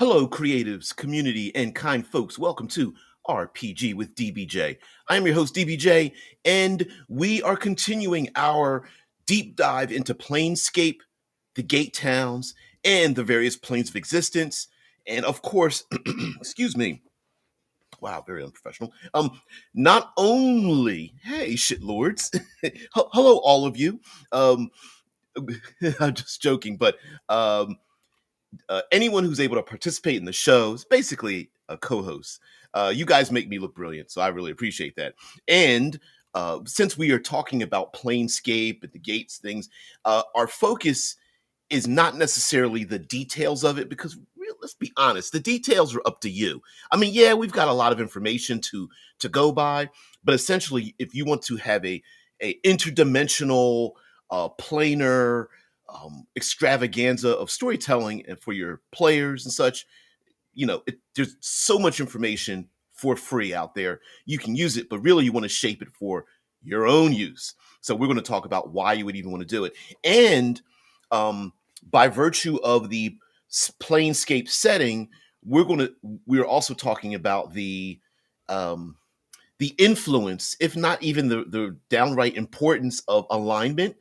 Hello, creatives, community, and kind folks. Welcome to RPG with DBJ. I am your host, DBJ, and we are continuing our deep dive into Planescape, the Gate Towns, and the various planes of existence. And of course, excuse me. Wow, very unprofessional. Not only, hey, shitlords, hello, all of you. Um, I'm just joking, but anyone who's able to participate in the show is basically a co-host. You guys make me look brilliant, so I really appreciate that. And since we are talking about Planescape and the gates things, our focus is not necessarily the details of it because let's be honest, the details are up to you. I mean, yeah, we've got a lot of information to go by, but essentially, if you want to have a interdimensional, planar extravaganza of storytelling and for your players and such, there's so much information for free out there. You can use it, but really you want to shape it for your own use. So we're going to talk about why you would even want to do it. And by virtue of the Planescape setting, we're also talking about the influence, if not even the downright importance of alignment.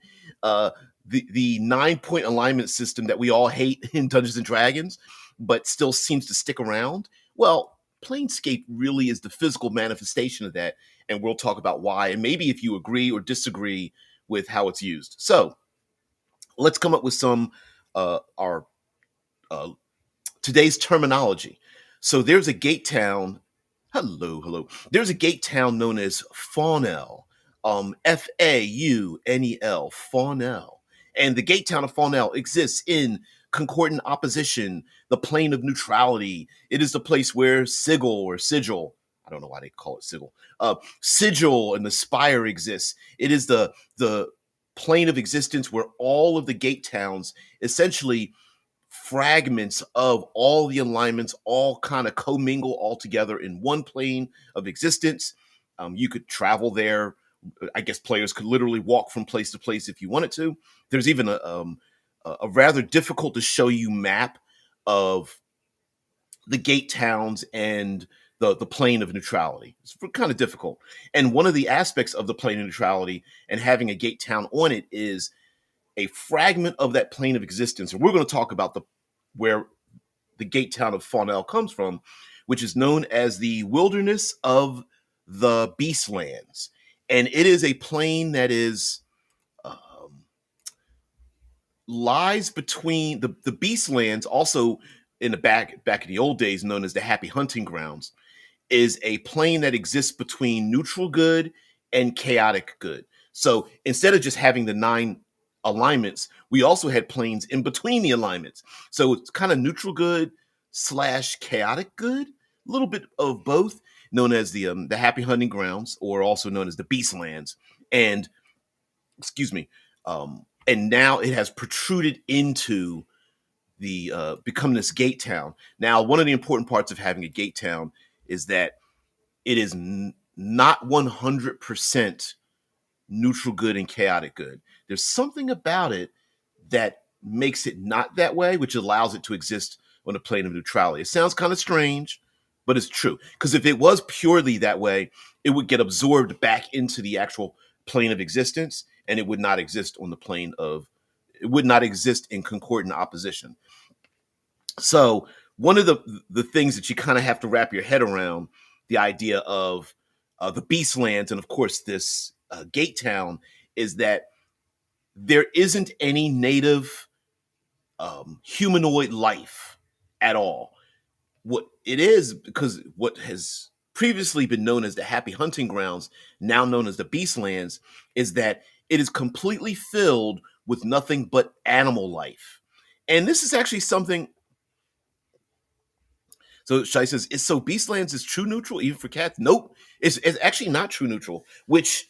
The 9-point alignment system that we all hate in Dungeons and Dragons, but still seems to stick around. Well, Planescape really is the physical manifestation of that, and we'll talk about why, and maybe if you agree or disagree with how it's used. So let's come up with some our today's terminology. So there's a gate town. Hello. There's a gate town known as FAUNEL. FAUNEL, FAUNEL. And the gate town of FAUNEL exists in concordant opposition, the plane of neutrality. It is the place where sigil, I don't know why they call it sigil, sigil and the spire exists. It is the plane of existence where all of the gate towns, essentially fragments of all the alignments, all kind of commingle all together in one plane of existence. You could travel there. I guess players could literally walk from place to place if you wanted to. There's even a rather difficult to show you map of the gate towns and the plane of neutrality. It's kind of difficult. And one of the aspects of the plane of neutrality and having a gate town on it is a fragment of that plane of existence. And we're going to talk about where the gate town of FAUNEL comes from, which is known as the wilderness of the Beastlands. And it is a plane that is lies between the Beastlands, also in the back in the old days known as the Happy Hunting Grounds, is a plane that exists between neutral good and chaotic good. So instead of just having the 9 alignments, we also had planes in between the alignments. So it's kind of neutral good / chaotic good, a little bit of both, known as the Happy Hunting Grounds, or also known as the Beastlands. And excuse me, and now it has protruded into the become this gate town. Now, one of the important parts of having a gate town is that it is not 100% neutral good and chaotic good. There's something about it that makes it not that way, which allows it to exist on a plane of neutrality. It sounds kind of strange, but it's true. Because if it was purely that way, it would get absorbed back into the actual plane of existence, and it would not exist on the plane of, it would not exist in concordant opposition. So one of the things that you kind of have to wrap your head around, the idea of the Beastlands, and of course this gate town, is that there isn't any native humanoid life at all. What it is, because what has previously been known as the Happy Hunting Grounds, now known as the Beastlands, is that it is completely filled with nothing but animal life. And this is actually something. So Shai says, so Beastlands is true neutral even for cats? Nope. It's actually not true neutral, which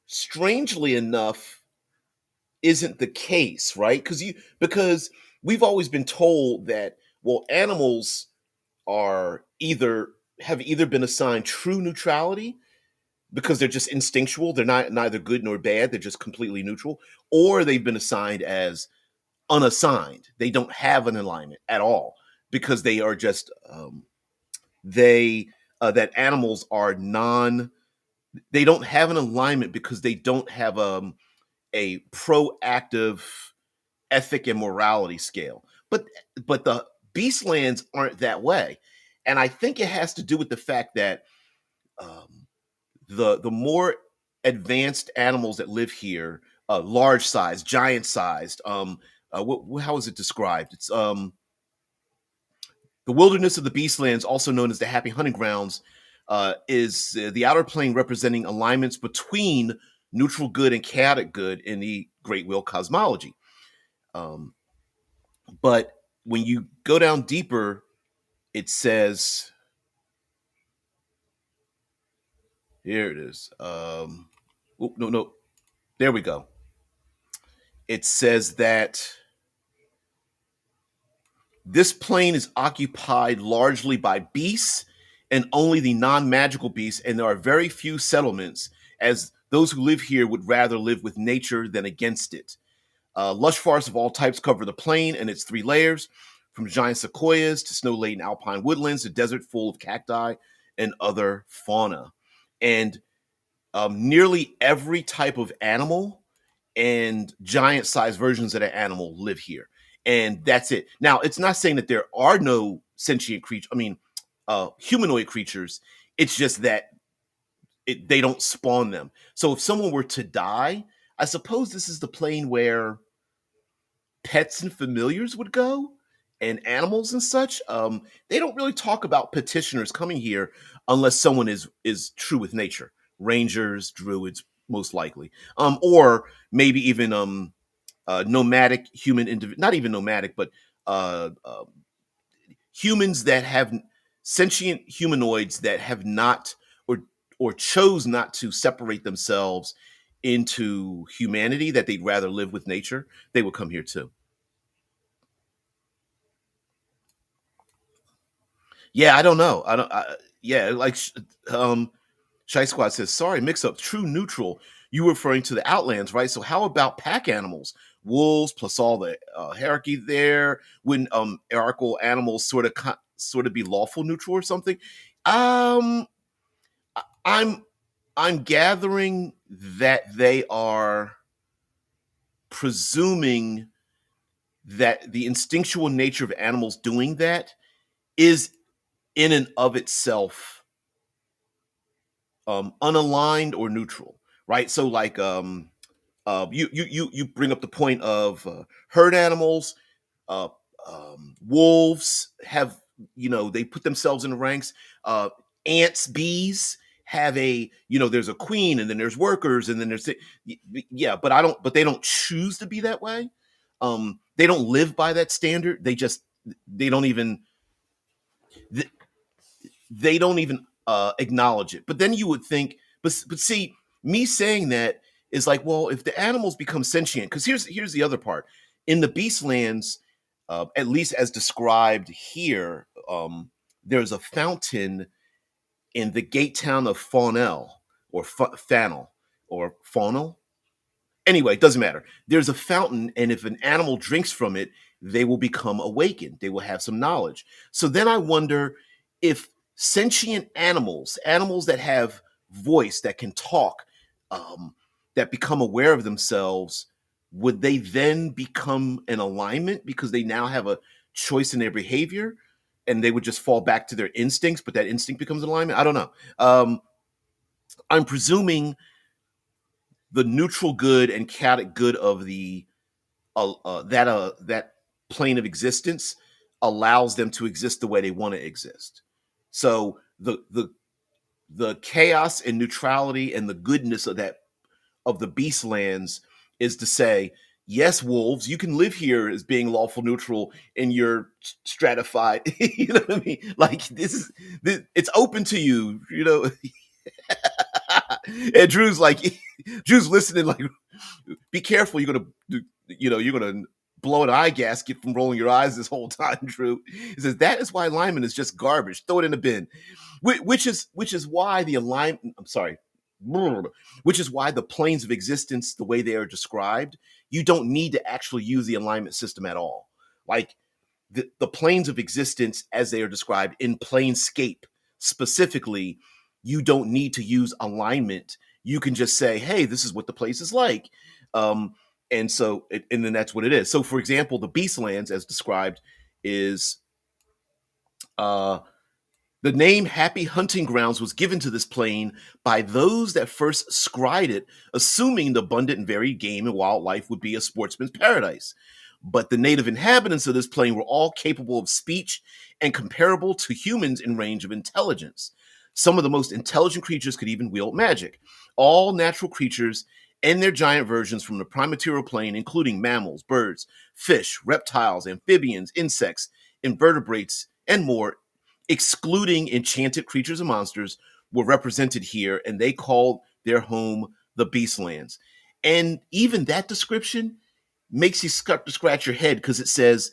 strangely enough isn't the case, right? Because we've always been told that, well, animals have either been assigned true neutrality because they're just instinctual, they're not neither good nor bad, they're just completely neutral, or they've been assigned as unassigned. They don't have an alignment at all. because they are just they that animals are non they don't have an alignment because they don't have a proactive ethic and morality scale. But the Beastlands aren't that way, and I think it has to do with the fact that um, the more advanced animals that live here, large sized, giant sized, how is it described? It's the wilderness of the Beastlands, also known as the Happy Hunting Grounds, is the outer plane representing alignments between neutral good and chaotic good in the Great Wheel cosmology. Um, but when you go down deeper, it says, here it is. No, there we go. It says that this plane is occupied largely by beasts and only the non magical beasts, and there are very few settlements, as those who live here would rather live with nature than against it. Lush forests of all types cover the plain and its three layers, from giant sequoias to snow laden alpine woodlands to desert full of cacti and other fauna. And nearly every type of animal and giant sized versions of that animal live here. And that's it. Now, it's not saying that there are no sentient creatures, humanoid creatures. It's just that they don't spawn them. So if someone were to die, I suppose this is the plane where pets and familiars would go and animals and such. They don't really talk about petitioners coming here unless someone is true with nature. Rangers, druids, most likely, or maybe even nomadic human not even nomadic, but uh, uh, humans that have sentient humanoids that have not or chose not to separate themselves into humanity, that they'd rather live with nature. They would come here too. Yeah, I don't know. I don't. Yeah, like Shy Squad says, sorry, mix up. True neutral. You were referring to the Outlands, right? So how about pack animals? Wolves plus all the hierarchy there. Wouldn't hierarchical animals sort of be lawful neutral or something? Um, I'm I'm gathering that they are presuming that the instinctual nature of animals doing that is in and of itself unaligned or neutral, right? So like you bring up the point of herd animals, uh, wolves have, they put themselves in the ranks. Ants, bees have there's a queen, and then there's workers, and then there's yeah, but they don't choose to be that way. They don't live by that standard. They don't even they don't even acknowledge it. But then you would think, but see, me saying that is like, well, if the animals become sentient, because here's the other part. In the Beastlands, at least as described here, there's a fountain in the gate town of FAUNEL or FANEL or FAUNEL. Anyway, it doesn't matter. There's a fountain, and if an animal drinks from it, they will become awakened. They will have some knowledge. So then I wonder if sentient animals that have voice, that can talk, um, that become aware of themselves, would they then become an alignment because they now have a choice in their behavior, and they would just fall back to their instincts, but that instinct becomes an alignment? I don't know. I'm presuming the neutral good and chaotic good of the that plane of existence allows them to exist the way they want to exist. So the chaos and neutrality and the goodness of the Beastlands is to say, yes, wolves, you can live here as being lawful neutral in your stratified. You know what I mean? Like it's open to you. And Drew's like, Drew's listening like, be careful, you're gonna blow an eye gasket from rolling your eyes this whole time, Drew. He says that is why alignment is just garbage. Throw it in the bin. Which is why the alignment. I'm sorry. Which is why the planes of existence, the way they are described, you don't need to actually use the alignment system at all. Like the planes of existence as they are described in Planescape specifically, you don't need to use alignment. You can just say, hey, this is what the place is like. Um, and then that's what it is. So, for example, the Beastlands, as described, is uh, the name Happy Hunting Grounds was given to this plane by those that first scried it, assuming the abundant and varied game and wildlife would be a sportsman's paradise. But the native inhabitants of this plane were all capable of speech and comparable to humans in range of intelligence. Some of the most intelligent creatures could even wield magic. All natural creatures and their giant versions from the prime material plane, including mammals, birds, fish, reptiles, amphibians, insects, invertebrates, and more, excluding enchanted creatures and monsters, were represented here, and they called their home the Beastlands. And even that description makes you start to scratch your head because it says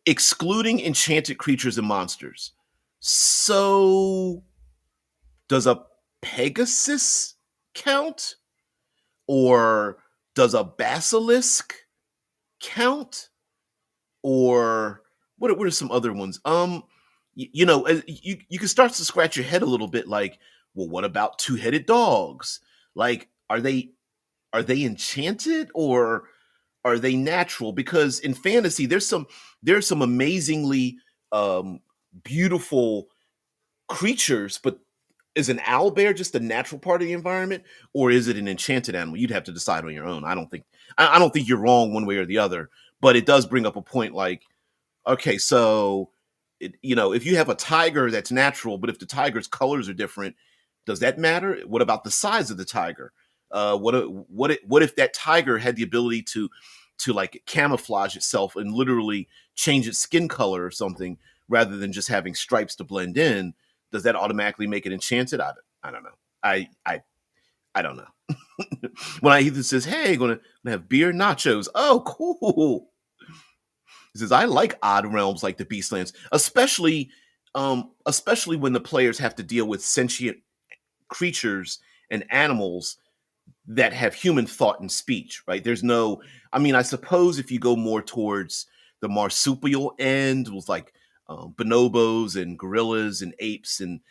excluding enchanted creatures and monsters. So, does a Pegasus count? Or does a basilisk count? Or what are some other ones? You can start to scratch your head a little bit, like, well, what about two-headed dogs? Like, are they enchanted or are they natural? Because in fantasy, there's some amazingly um, beautiful creatures, but is an owlbear just a natural part of the environment, or is it an enchanted animal? You'd have to decide on your own. I don't think you're wrong one way or the other, but it does bring up a point like, okay, so if you have a tiger that's natural, but if the tiger's colors are different, does that matter? What about the size of the tiger? What if that tiger had the ability to like camouflage itself and literally change its skin color or something rather than just having stripes to blend in? Does that automatically make it enchanted? I don't know. I don't know. When I either says, "Hey, gonna have beer nachos," oh, cool. He says, I like odd realms like the Beastlands, especially when the players have to deal with sentient creatures and animals that have human thought and speech, right? I suppose if you go more towards the marsupial end with like bonobos and gorillas and apes and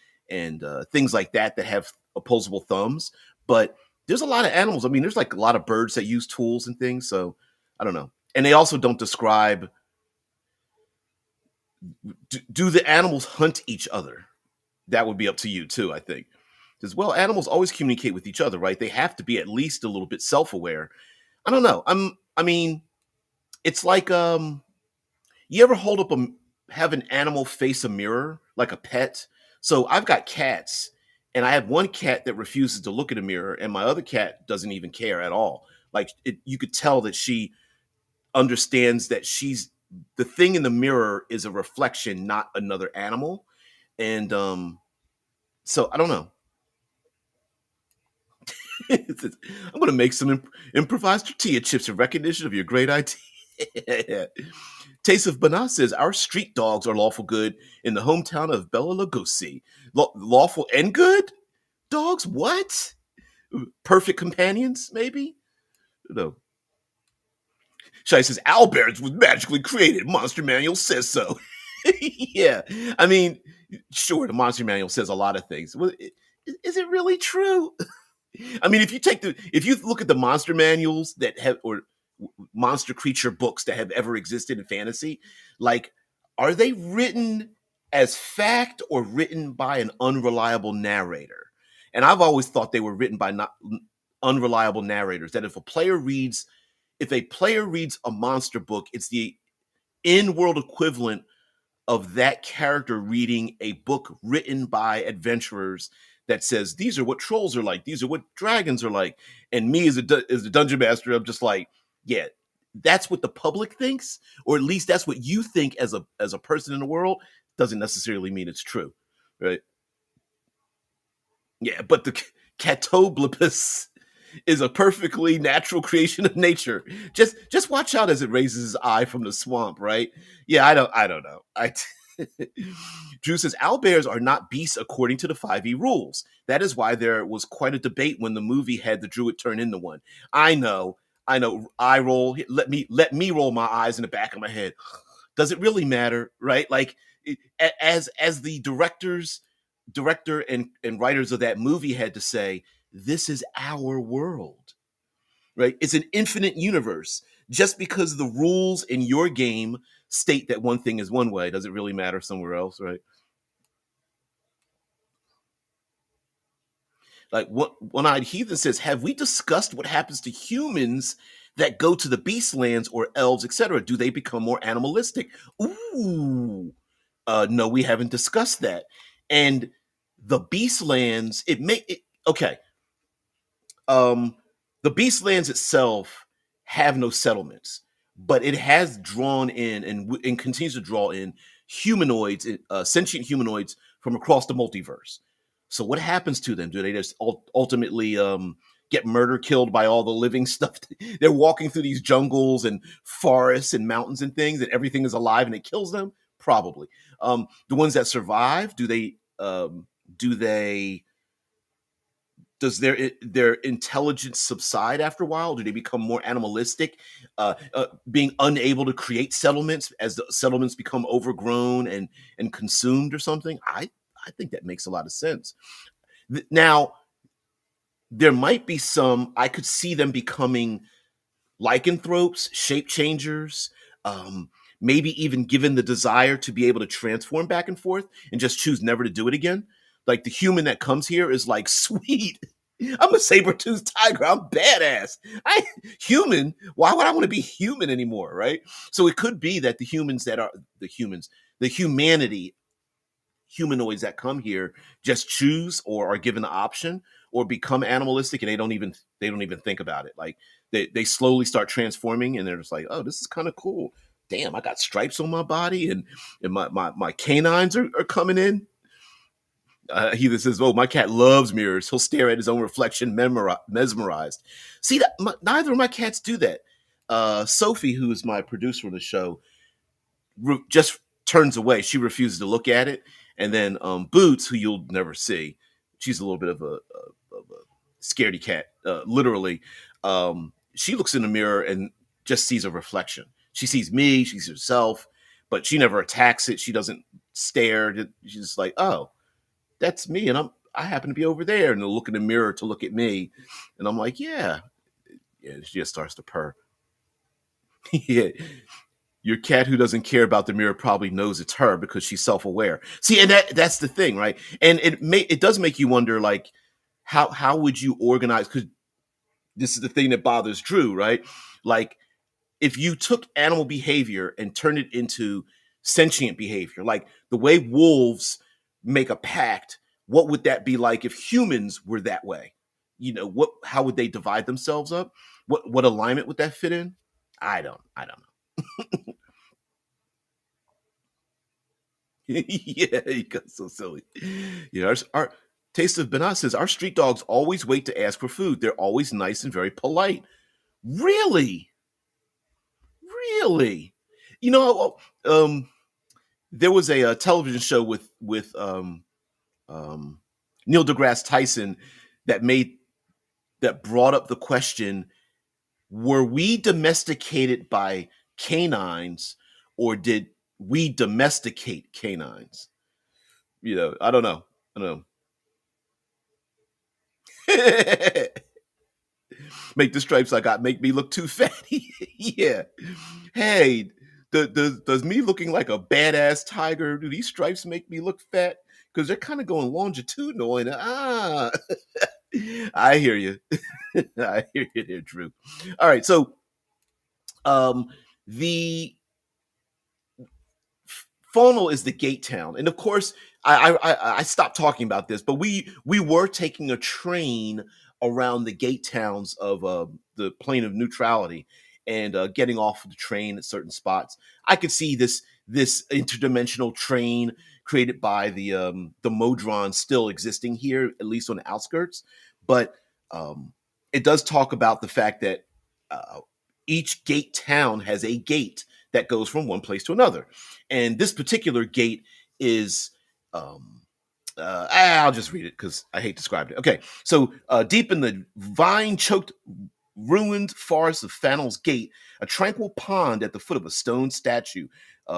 things like that have opposable thumbs, but there's a lot of animals. I mean, there's like a lot of birds that use tools and things. So I don't know. And they also don't describe, do the animals hunt each other? That would be up to you too, I think. Because, well, animals always communicate with each other, right? They have to be at least a little bit self-aware. I don't know. I mean, it's like you ever have an animal face a mirror like a pet? So I've got cats, and I have one cat that refuses to look at a mirror, and my other cat doesn't even care at all. Like you could tell that she understands that the thing in the mirror is a reflection, not another animal. And so I don't know. I'm going to make some improvised tortilla chips in recognition of your great idea. Taste of Bana says, our street dogs are lawful good in the hometown of Bela Lugosi. Lawful and good dogs? What? Perfect companions, maybe? No. Shai says, Owlbears was magically created. Monster Manual says so. Yeah. I mean, sure, the Monster Manual says a lot of things. Well, is it really true? I mean, if you look at the monster manuals that have, or monster creature books that have ever existed in fantasy, like, are they written as fact or written by an unreliable narrator? And I've always thought they were written by not unreliable narrators. That if a player reads a monster book, it's the in-world equivalent of that character reading a book written by adventurers that says these are what trolls are like, these are what dragons are like, and me as the dungeon master, I'm just like, yeah, that's what the public thinks, or at least that's what you think as a person in the world. Doesn't necessarily mean it's true, right? Yeah, but the Catoblipus is a perfectly natural creation of nature. Just watch out as it raises his eye from the swamp, right? Yeah, I don't know. Drew says owlbears are not beasts according to the 5e rules. That is why there was quite a debate when the movie had the druid turn into one. I know. I roll. Let me roll my eyes in the back of my head. Does it really matter, right? Like as the director and writers of that movie had to say, this is our world, right? It's an infinite universe. Just because the rules in your game state that one thing is one way, does it really matter somewhere else, right? Like one-eyed heathen says, have we discussed what happens to humans that go to the beastlands or elves, etc.? Do they become more animalistic? Ooh, no, we haven't discussed that. And the beastlands, it may it, okay. The Beastlands itself have no settlements, but it has drawn in and continues to draw in humanoids, sentient humanoids from across the multiverse. So what happens to them? Do they just ultimately get murder killed by all the living stuff? They're walking through these jungles and forests and mountains and things, and everything is alive and it kills them. Probably. The ones that survive, do they does their intelligence subside after a while? Do they become more animalistic, being unable to create settlements as the settlements become overgrown and consumed or something? I think that makes a lot of sense. Now there might be some. I could see them becoming lycanthropes, shape changers, um, maybe even given the desire to be able to transform back and forth and just choose never to do it again. Like the human that comes here is like, sweet, I'm a saber-toothed tiger. I'm badass. I human. Why would I want to be human anymore? Right. So it could be that the humanity humanoids that come here just choose or are given the option or become animalistic, and they don't even think about it. Like they slowly start transforming and they're just like, oh, this is kind of cool. Damn, I got stripes on my body and my canines are coming in. He that says, "Oh, my cat loves mirrors. He'll stare at his own reflection, mesmerized." See that neither of my cats do that. Sophie, who is my producer of the show, just turns away. She refuses to look at it. And then Boots, who you'll never see, she's a little bit of a scaredy cat, literally. She looks in the mirror and just sees a reflection. She sees me, she sees herself, but she never attacks it. She doesn't stare. She's just like, oh, that's me, and I happen to be over there. And they'll look in the mirror to look at me, and I'm like, yeah, yeah. She just starts to purr. Yeah, your cat who doesn't care about the mirror probably knows it's her because she's self-aware. See, and that's the thing, right? And it does make you wonder, like, how would you organize? Because this is the thing that bothers Drew, right? Like, if you took animal behavior and turned it into sentient behavior, like the way wolves make a pact, what would that be like if humans were that way? How would they divide themselves up? What alignment would that fit in? I don't know. Yeah, he got so silly. Yeah, our Taste of Banana says our street dogs always wait to ask for food. They're always nice and very polite. Really, really. You know, there was a television show with Neil deGrasse Tyson that made that brought up the question: were we domesticated by canines, or did we domesticate canines? I don't know. I don't know. Make the stripes I got make me look too fatty. Yeah. Hey, does me looking like a badass tiger, do these stripes make me look fat? Because they're kind of going longitudinal and I hear you. I hear you there, Drew. All right, so um the FAUNEL is the gate town, and of course, I stopped talking about this, but we were taking a train around the gate towns of the plane of neutrality, and getting off of the train at certain spots. I could see this interdimensional train created by the Modron still existing here, at least on the outskirts. But um, it does talk about the fact that uh, each gate town has a gate that goes from one place to another, and this particular gate is um, I'll just read it because I hate describing it. Okay, so deep in the vine-choked, ruined forest of Fanel's Gate, a tranquil pond at the foot of a stone statue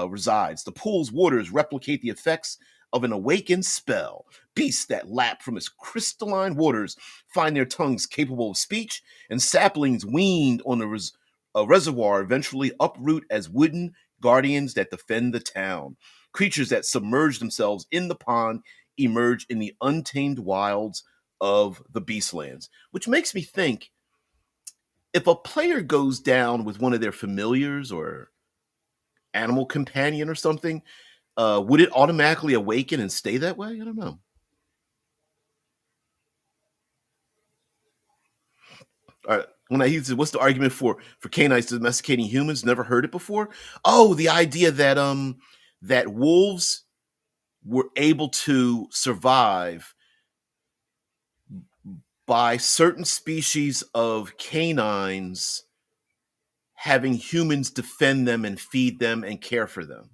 resides. The pool's waters replicate the effects of an awakened spell. Beasts that lap from its crystalline waters find their tongues capable of speech, and saplings weaned on a reservoir eventually uproot as wooden guardians that defend the town. Creatures that submerge themselves in the pond emerge in the untamed wilds of the Beastlands, which makes me think if a player goes down with one of their familiars or animal companion or something, would it automatically awaken and stay that way? I don't know. When I said, "What's the argument for canines domesticating humans?" Never heard it before. Oh, the idea that that wolves were able to survive by certain species of canines having humans defend them and feed them and care for them.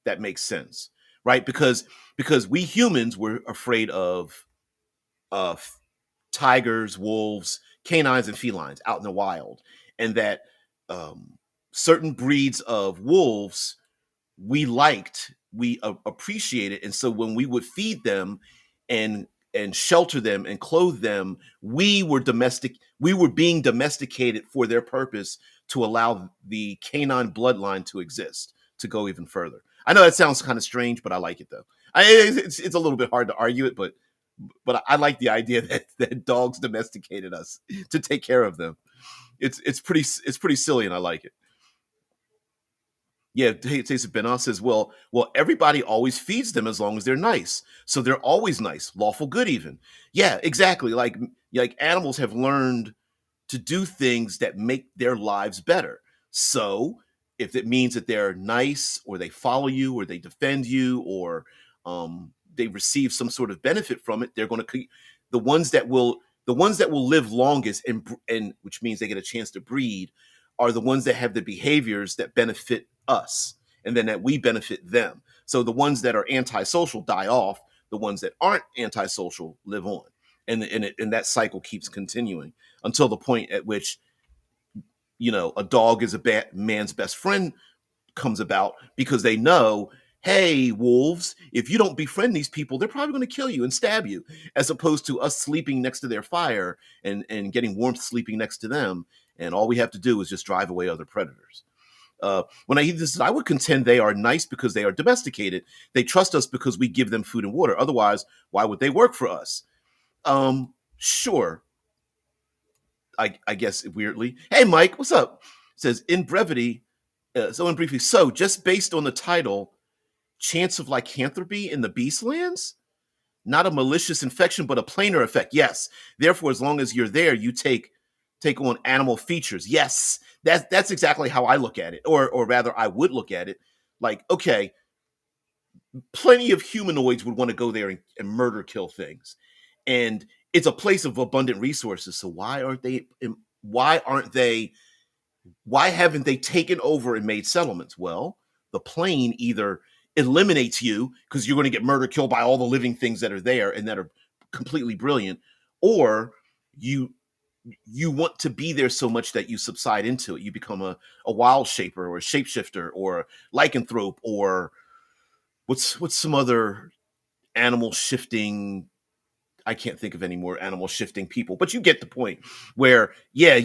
That makes sense, right? Because we humans were afraid of uh, tigers, wolves, canines, and felines out in the wild, and that um, certain breeds of wolves we appreciated, and so when we would feed them and shelter them and clothe them, we were being domesticated for their purpose to allow the canine bloodline to exist, to go even further. I know that sounds kind of strange, but I like it though. It's a little bit hard to argue it, but I like the idea that dogs domesticated us to take care of them. It's pretty silly, and I like it. Yeah, Taste of Benar says, well, everybody always feeds them as long as they're nice, so they're always nice, lawful good, even. Yeah, exactly. Like animals have learned to do things that make their lives better. So if it means that they're nice, or they follow you, or they defend you, or they receive some sort of benefit from it, they're going to the ones that will live longest, and which means they get a chance to breed, are the ones that have the behaviors that benefit us, and then that we benefit them. So the ones that are antisocial die off. The ones that aren't antisocial live on, and that cycle keeps continuing until the point at which a dog is a man's best friend comes about, because they know, hey, wolves, if you don't befriend these people, they're probably going to kill you and stab you, as opposed to us sleeping next to their fire and getting warmth sleeping next to them, and all we have to do is just drive away other predators. When I hear this, I would contend they are nice because they are domesticated. They trust us because we give them food and water. Otherwise, why would they work for us? Sure, I guess weirdly. Hey, Mike, what's up? Says in brevity, someone briefly. So, just based on the title, chance of lycanthropy in the Beastlands? Not a malicious infection, but a planar effect. Yes. Therefore, as long as you're there, you take on animal features. Yes, that's exactly how I look at it, or rather, I would look at it. Like, okay, plenty of humanoids would want to go there and murder, kill things, and it's a place of abundant resources. So Why aren't they? Why haven't they taken over and made settlements? Well, the plane either eliminates you because you're going to get murdered, killed by all the living things that are there and that are completely brilliant, or you want to be there so much that you subside into it. You become a wild shaper or a shapeshifter or a lycanthrope, or what's some other animal shifting. I can't think of any more animal shifting people, but you get the point. Where, yeah,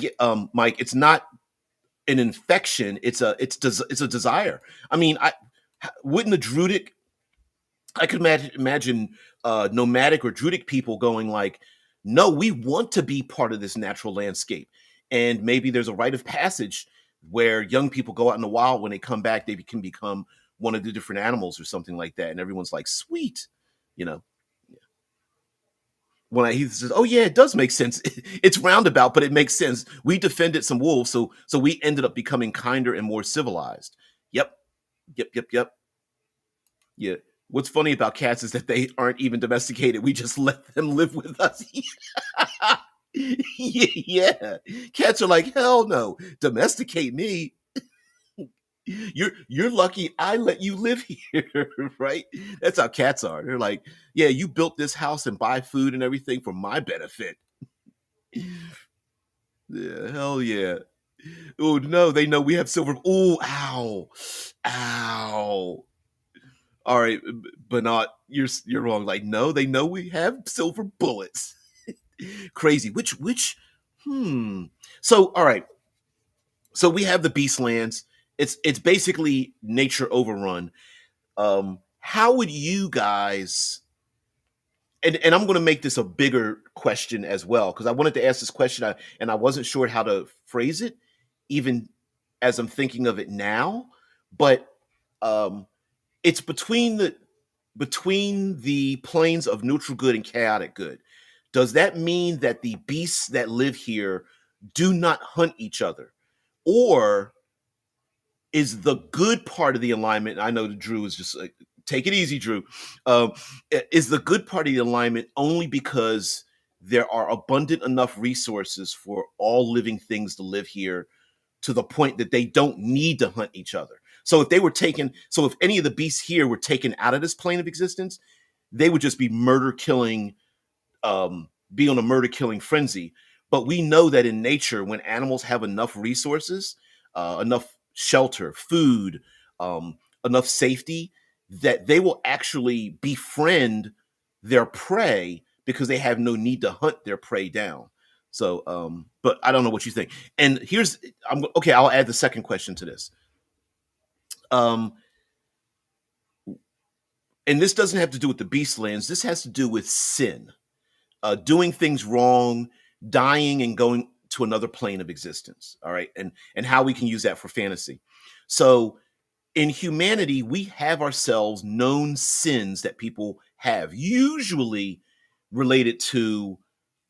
Mike, it's not an infection. It's a desire. I mean, wouldn't the druidic I could imagine nomadic or druidic people going like, no, we want to be part of this natural landscape. And maybe there's a rite of passage where young people go out in the wild. When they come back, they can become one of the different animals or something like that. And everyone's like, sweet, you know. He says, "Oh yeah, it does make sense. It's roundabout, but it makes sense. We defended some wolves, so we ended up becoming kinder and more civilized." Yep, yep. Yeah. What's funny about cats is that they aren't even domesticated. We just let them live with us. Yeah. Cats are like, hell no. Domesticate me. You're lucky I let you live here, right? That's how cats are. They're like, yeah, you built this house and buy food and everything for my benefit. Yeah, hell yeah. Oh no, they know we have silver. Oh, ow. Ow. All right, but not you're wrong. Like, no, they know we have silver bullets. Crazy. Which hmm. So all right. So we have the Beastlands. It's basically nature overrun. How would you guys and I'm going to make this a bigger question as well because I wanted to ask this question and I wasn't sure how to phrase it, even as I'm thinking of it now. But um, it's between the planes of neutral good and chaotic good. Does that mean that the beasts that live here do not hunt each other, or is the good part of the alignment? I know that Drew is just like, take it easy, Drew. Um, is the good part of the alignment only because there are abundant enough resources for all living things to live here to the point that they don't need to hunt each other? So if any of the beasts here were taken out of this plane of existence, they would just be be on a murder killing frenzy. But we know that in nature, when animals have enough resources, enough shelter, food, enough safety, that they will actually befriend their prey because they have no need to hunt their prey down. So, but I don't know what you think. And okay. I'll add the second question to this. Um, and this doesn't have to do with the Beastlands. This has to do with sin, doing things wrong, dying, and going to another plane of existence. All right, and how we can use that for fantasy. So in humanity, we have ourselves known sins that people have, usually related to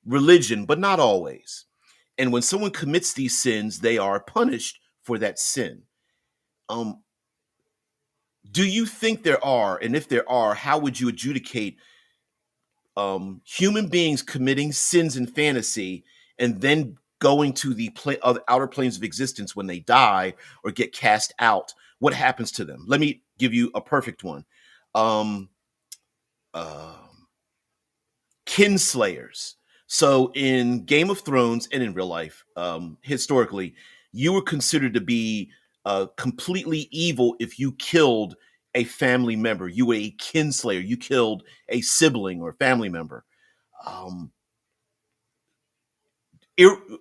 religion, but not always. And when someone commits these sins, they are punished for that sin. Um, do you think there are, and if there are, how would you adjudicate human beings committing sins in fantasy and then going to the outer planes of existence when they die or get cast out? What happens to them? Let me give you a perfect one. Um, uh, Kinslayers. So in Game of Thrones and in real life, historically, you were considered to be completely evil if you killed a family member. You were a kinslayer. You killed a sibling or family member. Um,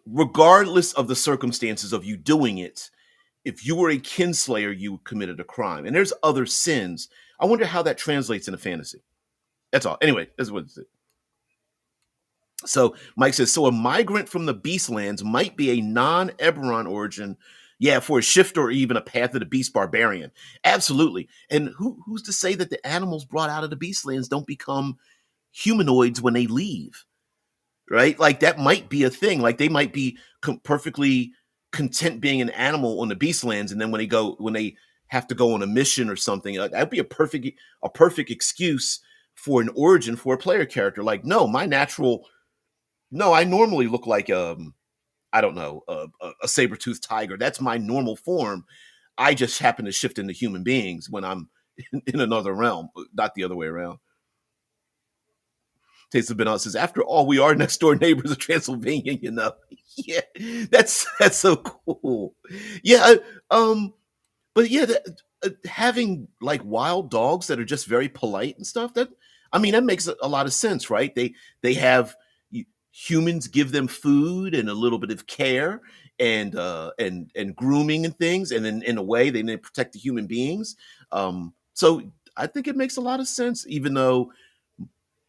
Regardless of the circumstances of you doing it, if you were a kinslayer, you committed a crime. And there's other sins. I wonder how that translates into fantasy. That's all. Anyway, that's what it. So Mike says, so a migrant from the Beastlands might be a non-Eberron origin, yeah, for a shifter or even a Path of the Beast barbarian. Absolutely. And who's to say that the animals brought out of the Beastlands don't become humanoids when they leave? Right? Like that might be a thing. Like they might be perfectly content being an animal on the Beastlands, and then when they have to go on a mission or something, that'd be a perfect excuse for an origin for a player character. Like, no, I normally look like I don't know, a saber-toothed tiger. That's my normal form. I just happen to shift into human beings when I'm in another realm, not the other way around. Taste of Benal says, after all, we are next door neighbors of Transylvania, you know. Yeah, that's so cool. Yeah, but yeah, having like wild dogs that are just very polite and stuff. That makes a lot of sense, right? They have humans give them food and a little bit of care and grooming and things, and then in a way they protect the human beings. So I think it makes a lot of sense, even though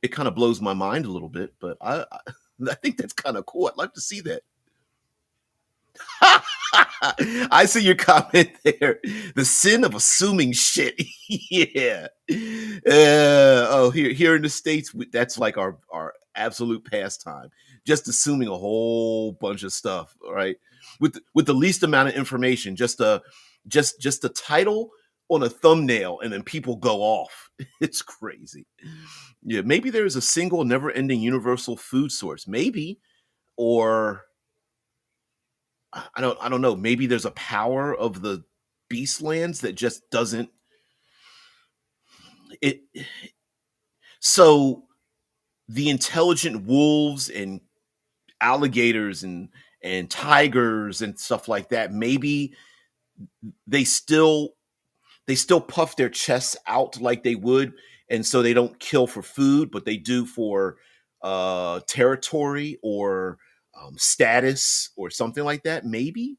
it kind of blows my mind a little bit. But I think that's kind of cool. I'd like to see that. I see your comment there. The sin of assuming shit. Yeah. Here in the States, that's like our absolute pastime. Just assuming a whole bunch of stuff, right? With the least amount of information, just a title on a thumbnail, and then people go off. It's crazy. Yeah, maybe there is a single, never-ending universal food source. Maybe, or I don't know. Maybe there's a power of the Beastlands that just doesn't it. So the intelligent wolves and alligators and tigers and stuff like that. Maybe they still. they still puff their chests out like they would, and so they don't kill for food, but they do for territory or status or something like that, maybe.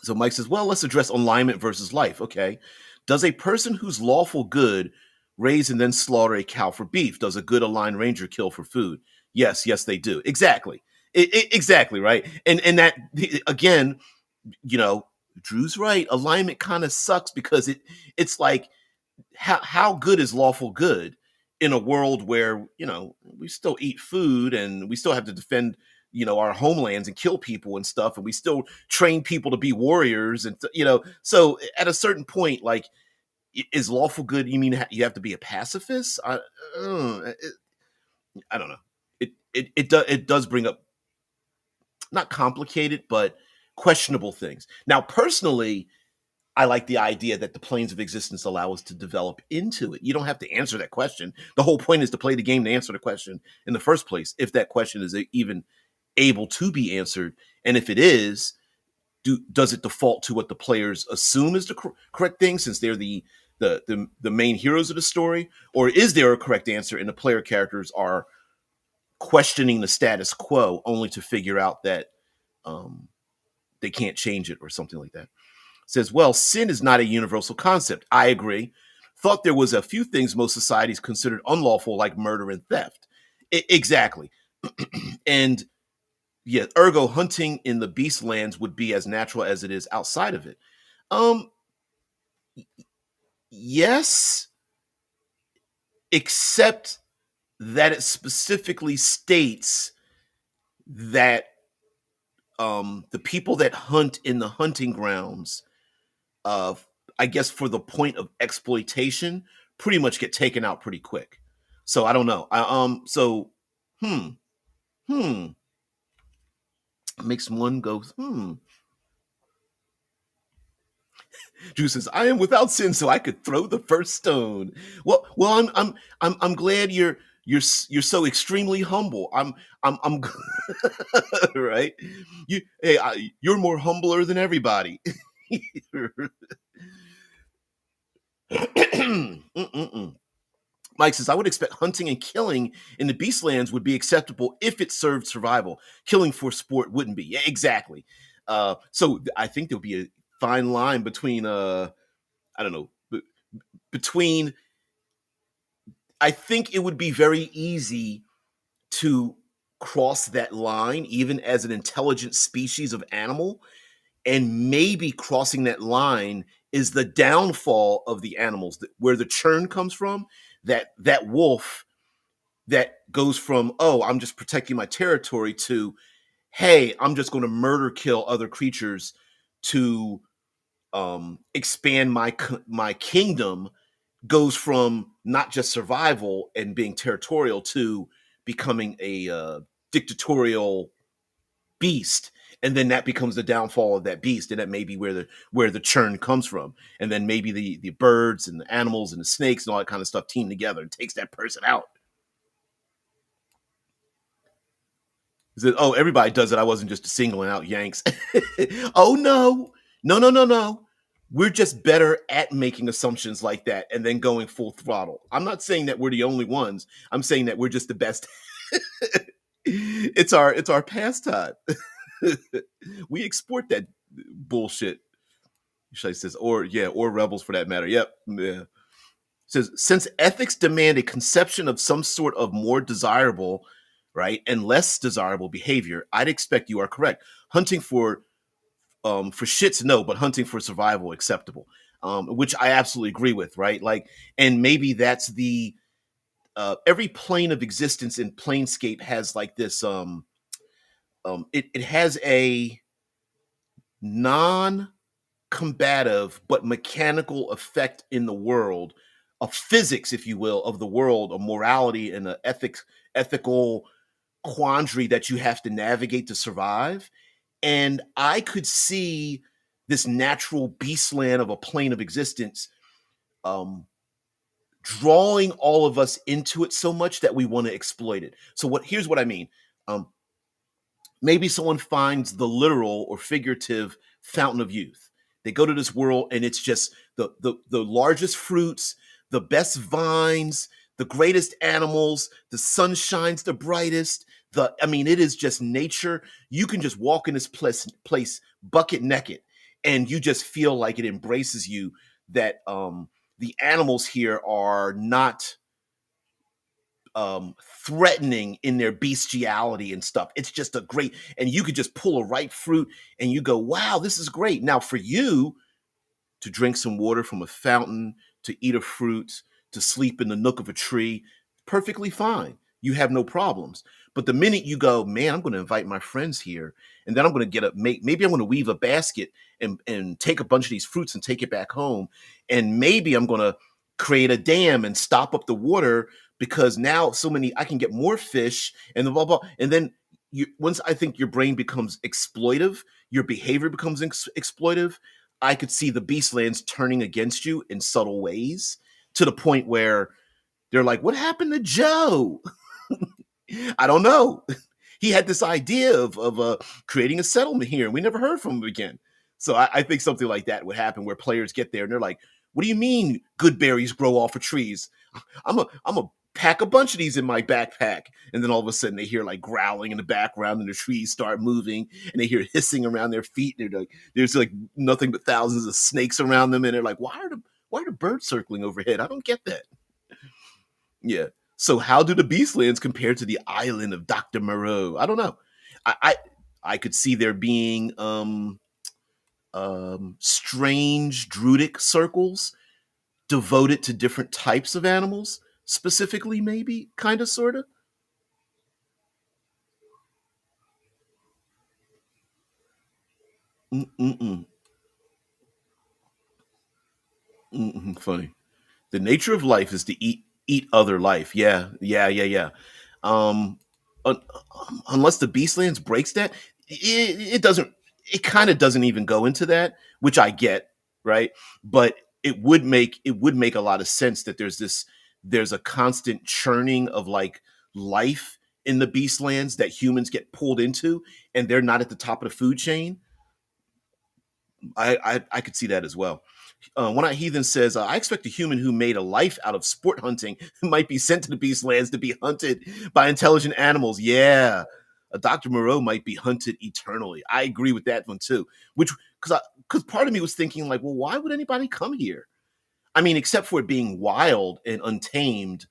So Mike says, well, let's address alignment versus life. Okay. Does a person who's lawful good raise and then slaughter a cow for beef? Does a good aligned ranger kill for food? Yes, yes, they do. Exactly. Exactly, right? And that again, you know, Drew's right. Alignment kind of sucks because it's like how good is lawful good in a world where, you know, we still eat food and we still have to defend, you know, our homelands and kill people and stuff, and we still train people to be warriors, and you know, so at a certain point, like, is lawful good, you mean you have to be a pacifist? I don't know. It does bring up not complicated but questionable things. Now personally, I like the idea that the planes of existence allow us to develop into it. You don't have to answer that question. The whole point is to play the game to answer the question in the first place, if that question is even able to be answered. And if it is, does it default to what the players assume is the correct thing, since they're the main heroes of the story? Or is there a correct answer and the player characters are questioning the status quo only to figure out that they can't change it or something like that? Says, well, sin is not a universal concept. I agree. Thought there was a few things most societies considered unlawful, like murder and theft. Exactly. And yeah, ergo hunting in the Beastlands would be as natural as it is outside of it. Um, yes, except that it specifically states that the people that hunt in the hunting grounds, uh, I guess for the point of exploitation, pretty much get taken out pretty quick. So I don't know. So hmm hmm makes one go hmm. Drew says, "I am without sin, so I could throw the first stone." Well, I'm glad you're so extremely humble. I'm right. You're more humbler than everybody. Mm-mm-mm. Mike says, I would expect hunting and killing in the Beastlands would be acceptable if it served survival. Killing for sport wouldn't be. Yeah, exactly. So I think there'll be a fine line between I don't know, between, I think it would be very easy to cross that line even as an intelligent species of animal, and maybe crossing that line is the downfall of the animals, where the churn comes from, that wolf that goes from, oh, I'm just protecting my territory, to, hey, I'm just going to murder kill other creatures to expand my kingdom, goes from not just survival and being territorial to becoming a dictatorial beast. And then that becomes the downfall of that beast, and that may be where the churn comes from. And then maybe the birds and the animals and the snakes and all that kind of stuff team together and takes that person out. Said, oh, everybody does it. I wasn't just singling out Yanks. Oh no, no. We're just better at making assumptions like that and then going full throttle. I'm not saying that we're the only ones. I'm saying that we're just the best. It's our pastime. We export that bullshit. Shai says, or yeah, or rebels for that matter. Yep. Yeah. Says, since ethics demand a conception of some sort of more desirable, right, and less desirable behavior, I'd expect you are correct. Hunting for shits, no, but hunting for survival, acceptable. Which I absolutely agree with, right? Like, and maybe that's the every plane of existence in Planescape has like this. It has a non combative but mechanical effect in the world, a physics, if you will, of the world, a morality and an ethical quandary that you have to navigate to survive. And I could see this natural beastland of a plane of existence um, drawing all of us into it so much that we want to exploit it. So here's what I mean. Um, Maybe someone finds the literal or figurative fountain of youth. They go to this world, and it's just the largest fruits, the best vines, the greatest animals. The sun shines the brightest. I mean, it is just nature. You can just walk in this place bucket naked, and you just feel like it embraces you. That the animals here are not threatening in their bestiality and stuff. It's just a great, and you could just pull a ripe fruit and you go, wow, this is great. Now for you to drink some water from a fountain, to eat a fruit, to sleep in the nook of a tree, perfectly fine. You have no problems. But the minute you go, man, I'm going to invite my friends here, and then I'm going to get maybe I'm going to weave a basket and take a bunch of these fruits and take it back home, and maybe I'm going to create a dam and stop up the water because now so many I can get more fish and the blah blah. And then once I think your brain becomes exploitive, your behavior becomes exploitive. I could see the Beastlands turning against you in subtle ways to the point where they're like, what happened to Joe? I don't know. He had this idea of creating a settlement here, and we never heard from him again. So I think something like that would happen where players get there and they're like, what do you mean good berries grow off of trees? I'm a pack a bunch of these in my backpack. And then all of a sudden they hear like growling in the background and the trees start moving and they hear hissing around their feet. And there's like nothing but thousands of snakes around them. And they're like, why are the birds circling overhead? I don't get that. Yeah. So how do the Beastlands compare to the island of Dr. Moreau? I don't know. I could see there being strange druidic circles devoted to different types of animals, specifically, maybe, kind of, sort of. Mm-mm-mm. Mm-mm. Funny. The nature of life is to eat other life. Yeah, yeah, yeah, yeah. Um, unless the Beastlands breaks that, it doesn't. It kind of doesn't even go into that, which I get, right? But it would make a lot of sense that there's a constant churning of like life in the Beastlands that humans get pulled into, and they're not at the top of the food chain. I could see that as well. One Eye Heathen says, I expect a human who made a life out of sport hunting might be sent to the Beastlands to be hunted by intelligent animals. Yeah. Dr. Moreau might be hunted eternally. I agree with that one too. Which, because part of me was thinking, like, well, why would anybody come here? I mean, except for it being wild and untamed,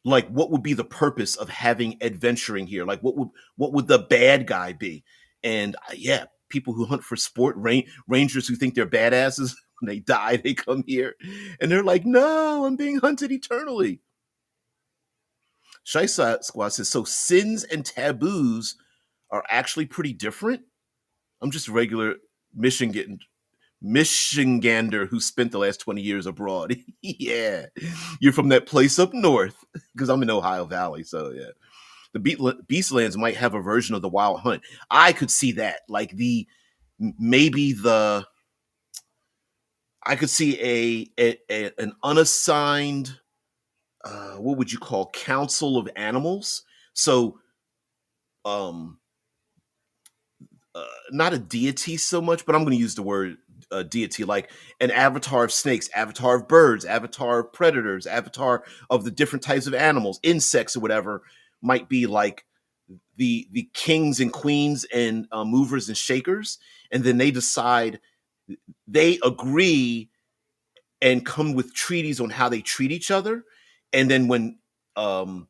like, what would be the purpose of having adventuring here? Like, what would the bad guy be? And yeah, people who hunt for sport, rangers who think they're badasses, when they die, they come here, and they're like, "No, I'm being hunted eternally." Shy Squad says, "So sins and taboos are actually pretty different." I'm just a regular Michigan Michigander who spent the last 20 years abroad. Yeah, you're from that place up north because I'm in Ohio Valley, so yeah. The Beastlands might have a version of the Wild Hunt. I could see that, like maybe the I could see an unassigned what would you call council of animals. So um not a deity so much, but I'm going to use the word deity, like an avatar of snakes, avatar of birds, avatar of predators, avatar of the different types of animals, insects or whatever, might be like the kings and queens and movers and shakers, and then they decide, they agree and come with treaties on how they treat each other, and then when um,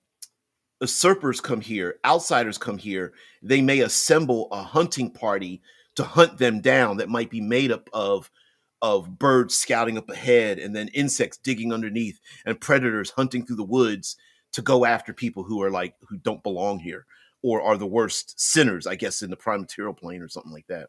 usurpers come here, outsiders come here, they may assemble a hunting party to hunt them down that might be made up of birds scouting up ahead and then insects digging underneath and predators hunting through the woods to go after people who are like who don't belong here or are the worst sinners, I guess, in the prime material plane or something like that.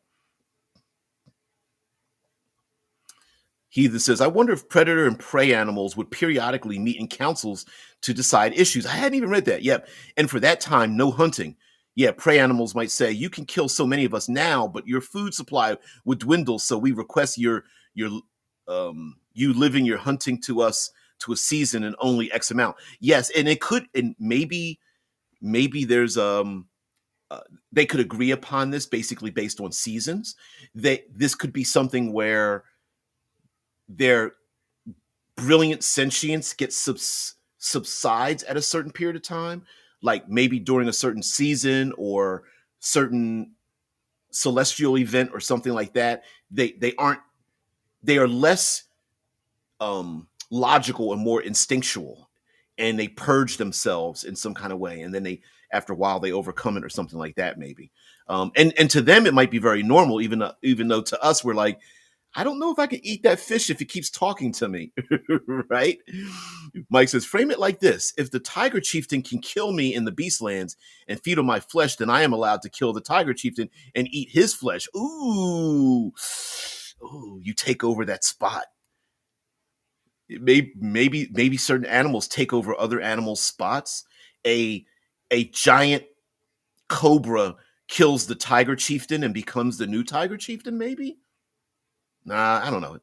He says, I wonder if predator and prey animals would periodically meet in councils to decide issues. I hadn't even read that. Yep. And for that time, no hunting. Yeah, prey animals might say, you can kill so many of us now, but your food supply would dwindle. So we request your you living your hunting to us to a season and only X amount. Yes, and it could, and maybe there's they could agree upon this basically based on seasons. This could be something where their brilliant sentience gets subsides at a certain period of time, like maybe during a certain season or certain celestial event or something like that. They are less logical and more instinctual, and they purge themselves in some kind of way, and then they, after a while, they overcome it or something like that, maybe. And to them it might be very normal, even though to us we're like, I don't know if I can eat that fish if it keeps talking to me. Right? Mike says, frame it like this: if the tiger chieftain can kill me in the Beastlands and feed on my flesh, then I am allowed to kill the tiger chieftain and eat his flesh. Ooh, you take over that spot. Maybe certain animals take over other animals' spots. A a giant cobra kills the tiger chieftain and becomes the new tiger chieftain. Maybe. Nah, I don't know.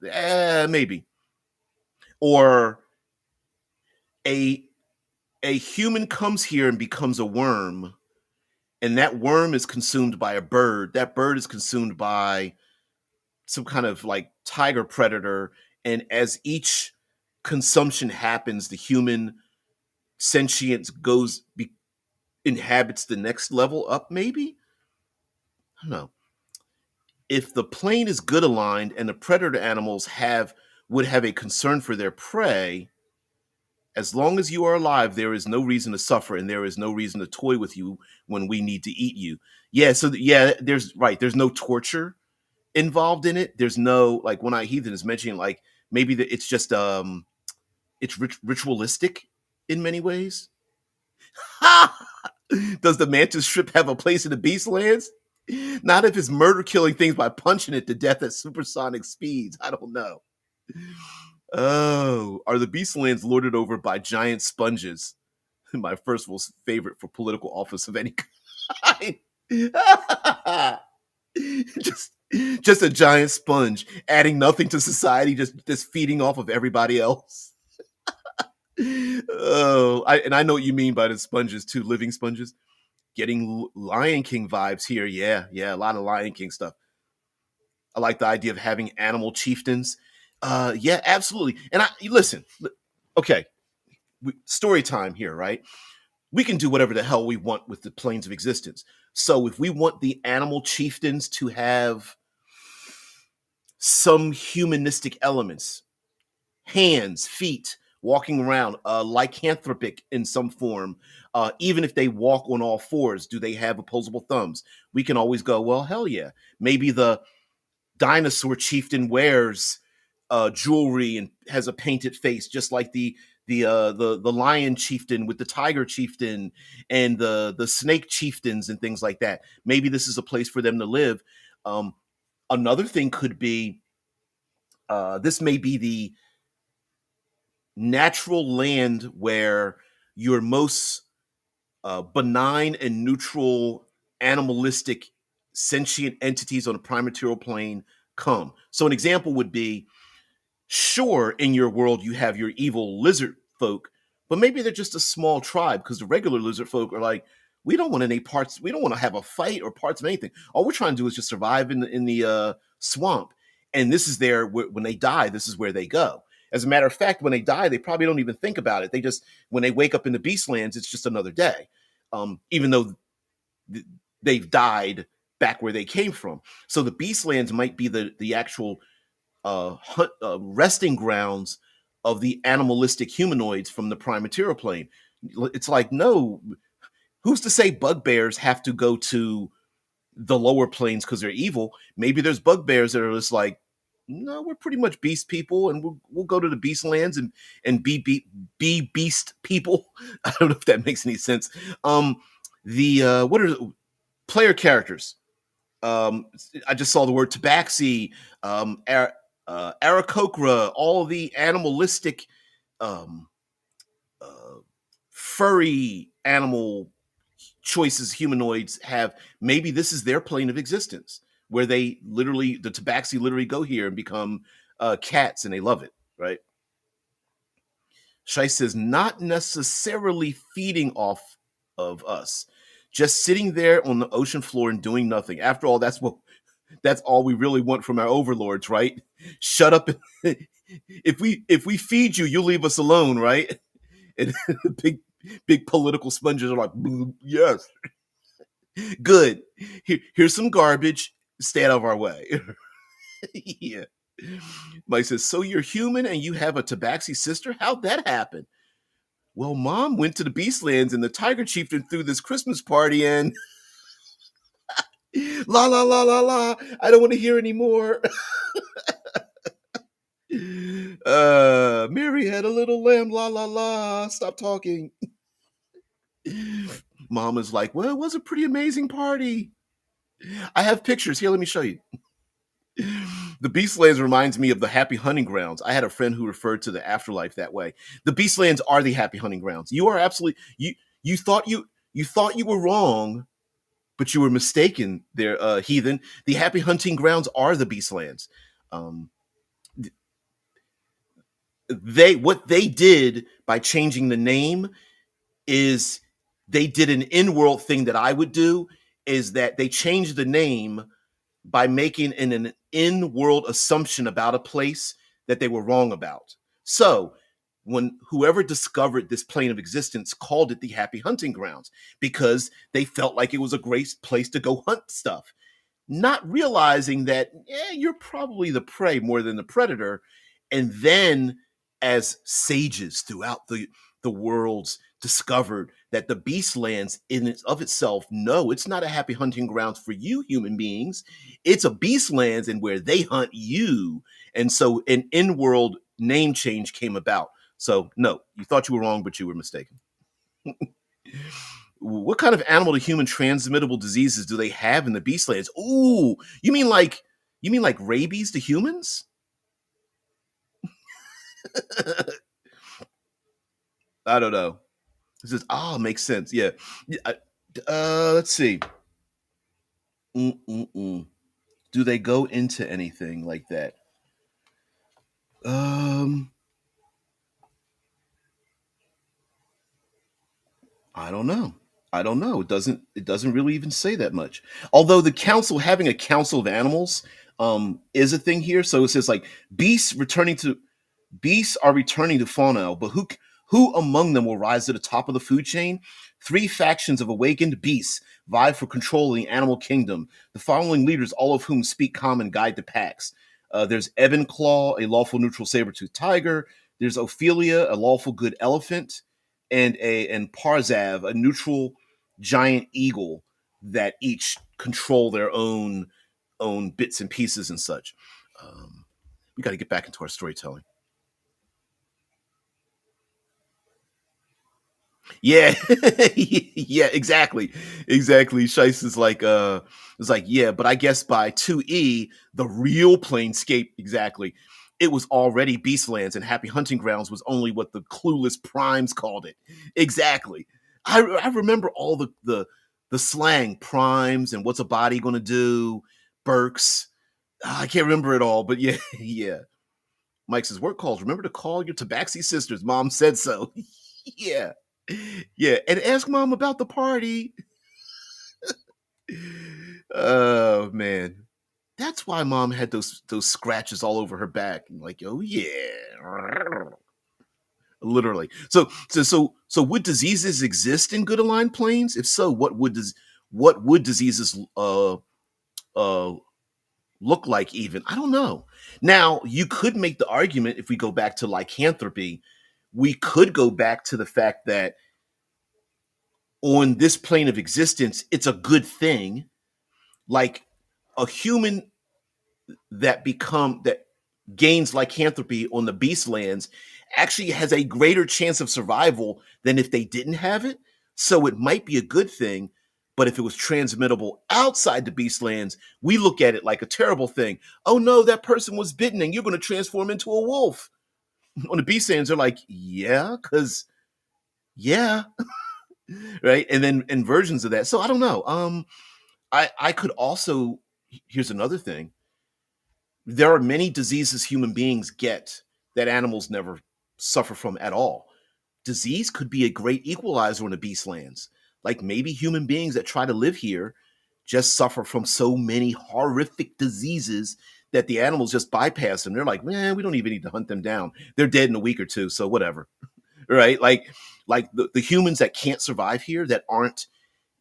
Maybe. Or a a human comes here and becomes a worm, and that worm is consumed by a bird. That bird is consumed by some kind of like tiger predator, and as each consumption happens, the human sentience inhabits the next level up, maybe. I don't know. If the plane is good aligned and the predator animals would have a concern for their prey, as long as you are alive, there is no reason to suffer, and there is no reason to toy with you when we need to eat you. Yeah, so yeah, there's no torture involved in it. There's no, like, when I Heathen is mentioning, like, maybe that it's just it's ritualistic in many ways. Does the mantis shrimp have a place in the Beastlands? Not if it's murder killing things by punching it to death at supersonic speeds. I don't know. Oh, are the Beastlands lorded over by giant sponges? My first was favorite for political office of any kind. just just a giant sponge, adding nothing to society, just feeding off of everybody else. Oh, I know what you mean by the sponges too, living sponges. Getting Lion King vibes here. Yeah, yeah, a lot of Lion King stuff. I like the idea of having animal chieftains. Yeah, absolutely. And I listen. Okay, story time here, right? We can do whatever the hell we want with the planes of existence. So if we want the animal chieftains to have some humanistic elements, hands, feet, walking around, lycanthropic in some form, even if they walk on all fours, do they have opposable thumbs? We can always go, well, hell yeah. Maybe the dinosaur chieftain wears jewelry and has a painted face, just like the lion chieftain with the tiger chieftain and the snake chieftains and things like that. Maybe this is a place for them to live. Another thing could be this may be the natural land where your most benign and neutral animalistic sentient entities on a prime material plane come. So an example would be, sure, in your world you have your evil lizard folk, but maybe they're just a small tribe, because the regular lizard folk are like, we don't want any parts, we don't want to have a fight or parts of anything. All we're trying to do is just survive in the swamp. And this is when they die, this is where they go. As a matter of fact, when they die, they probably don't even think about it. They just, when they wake up in the Beastlands, it's just another day. Even though they've died back where they came from. So the Beastlands might be the actual resting grounds of the animalistic humanoids from the prime material plane. It's like, no, who's to say bugbears have to go to the lower planes because they're evil? Maybe there's bugbears that are just like, no, we're pretty much beast people, and we'll go to the Beastlands and be beast people. I don't know if that makes any sense. The what are player characters? I just saw the word tabaxi, Aarakocra, all the animalistic, um, furry animal choices humanoids have. Maybe this is their plane of existence, where the tabaxi literally go here and become cats, and they love it, right? Shai says, not necessarily feeding off of us. just sitting there on the ocean floor and doing nothing. After all, that's all we really want from our overlords, right? Shut up. If we feed you, you'll leave us alone, right? And big political sponges are like, yes, good. Here's some garbage. Stay out of our way. Yeah. Mike says, so you're human and you have a tabaxi sister? How'd that happen? Well, mom went to the Beastlands and the Tiger Chieftain threw this Christmas party and la la la la la. I don't want to hear anymore. Mary had a little lamb, la la la. Stop talking. Mama's like, well, it was a pretty amazing party. I have pictures. Here, let me show you. The Beastlands reminds me of the happy hunting grounds. I had a friend who referred to the afterlife that way. The Beastlands are the happy hunting grounds. You are absolutely you thought you were wrong, but you were mistaken there, heathen. The happy hunting grounds are the Beastlands. Um, what they did by changing the name is they did an in-world thing that I would do, is that they changed the name by making an in-world assumption about a place that they were wrong about. So when whoever discovered this plane of existence called it the happy hunting grounds because they felt like it was a great place to go hunt stuff, not realizing that you're probably the prey more than the predator. And then as sages throughout the worlds discovered that the Beastlands in of itself, no, it's not a happy hunting grounds for you human beings. It's a Beastlands and where they hunt you. And so an in-world name change came about. So no, you thought you were wrong, but you were mistaken. What kind of animal to human transmittable diseases do they have in the Beastlands? Ooh, you mean like rabies to humans? I don't know. This is makes sense. Yeah. Let's see. Mm-mm-mm. Do they go into anything like that? Um, I don't know. I don't know. It doesn't really even say that much. Although the council having a council of animals is a thing here. So it says like beasts are returning to FAUNEL, but who among them will rise to the top of the food chain? Three factions of awakened beasts vie for control of the animal kingdom. The following leaders, all of whom speak common, guide the packs. There's Evan Claw, a lawful neutral saber-toothed tiger. There's Ophelia, a lawful good elephant, and Parzav, a neutral giant eagle that each control their own bits and pieces and such. We got to get back into our storytelling. Yeah, yeah, exactly. Shice is like, it's like, yeah, but I guess by 2E, the real Planescape, exactly, it was already Beastlands, and Happy Hunting Grounds was only what the clueless primes called it. Exactly. I remember all the slang primes and what's a body gonna do, Burks. I can't remember it all, but yeah, yeah. Mike says, work calls. Remember to call your Tabaxi sisters. Mom said so. Yeah. Yeah, and ask mom about the party. Oh man, that's why mom had those scratches all over her back. Like, oh yeah, literally. So would diseases exist in good aligned planes? If so, what would diseases uh look like? Even I don't know. Now you could make the argument if we go back to lycanthropy, we could go back to the fact that on this plane of existence, it's a good thing. Like a human that gains lycanthropy on the Beastlands actually has a greater chance of survival than if they didn't have it. So it might be a good thing. But if it was transmittable outside the Beastlands, we look at it like a terrible thing. Oh no, that person was bitten and you're going to transform into a wolf. On the Beastlands, they're like, yeah, because yeah, right. And then in versions of that. So I don't know. I could also, here's another thing. There are many diseases human beings get that animals never suffer from at all. Disease could be a great equalizer on the Beastlands. Like maybe human beings that try to live here just suffer from so many horrific diseases that the animals just bypass them. They're like, man, we don't even need to hunt them down. They're dead in a week or two, so whatever. Right? Like the humans that can't survive here, that aren't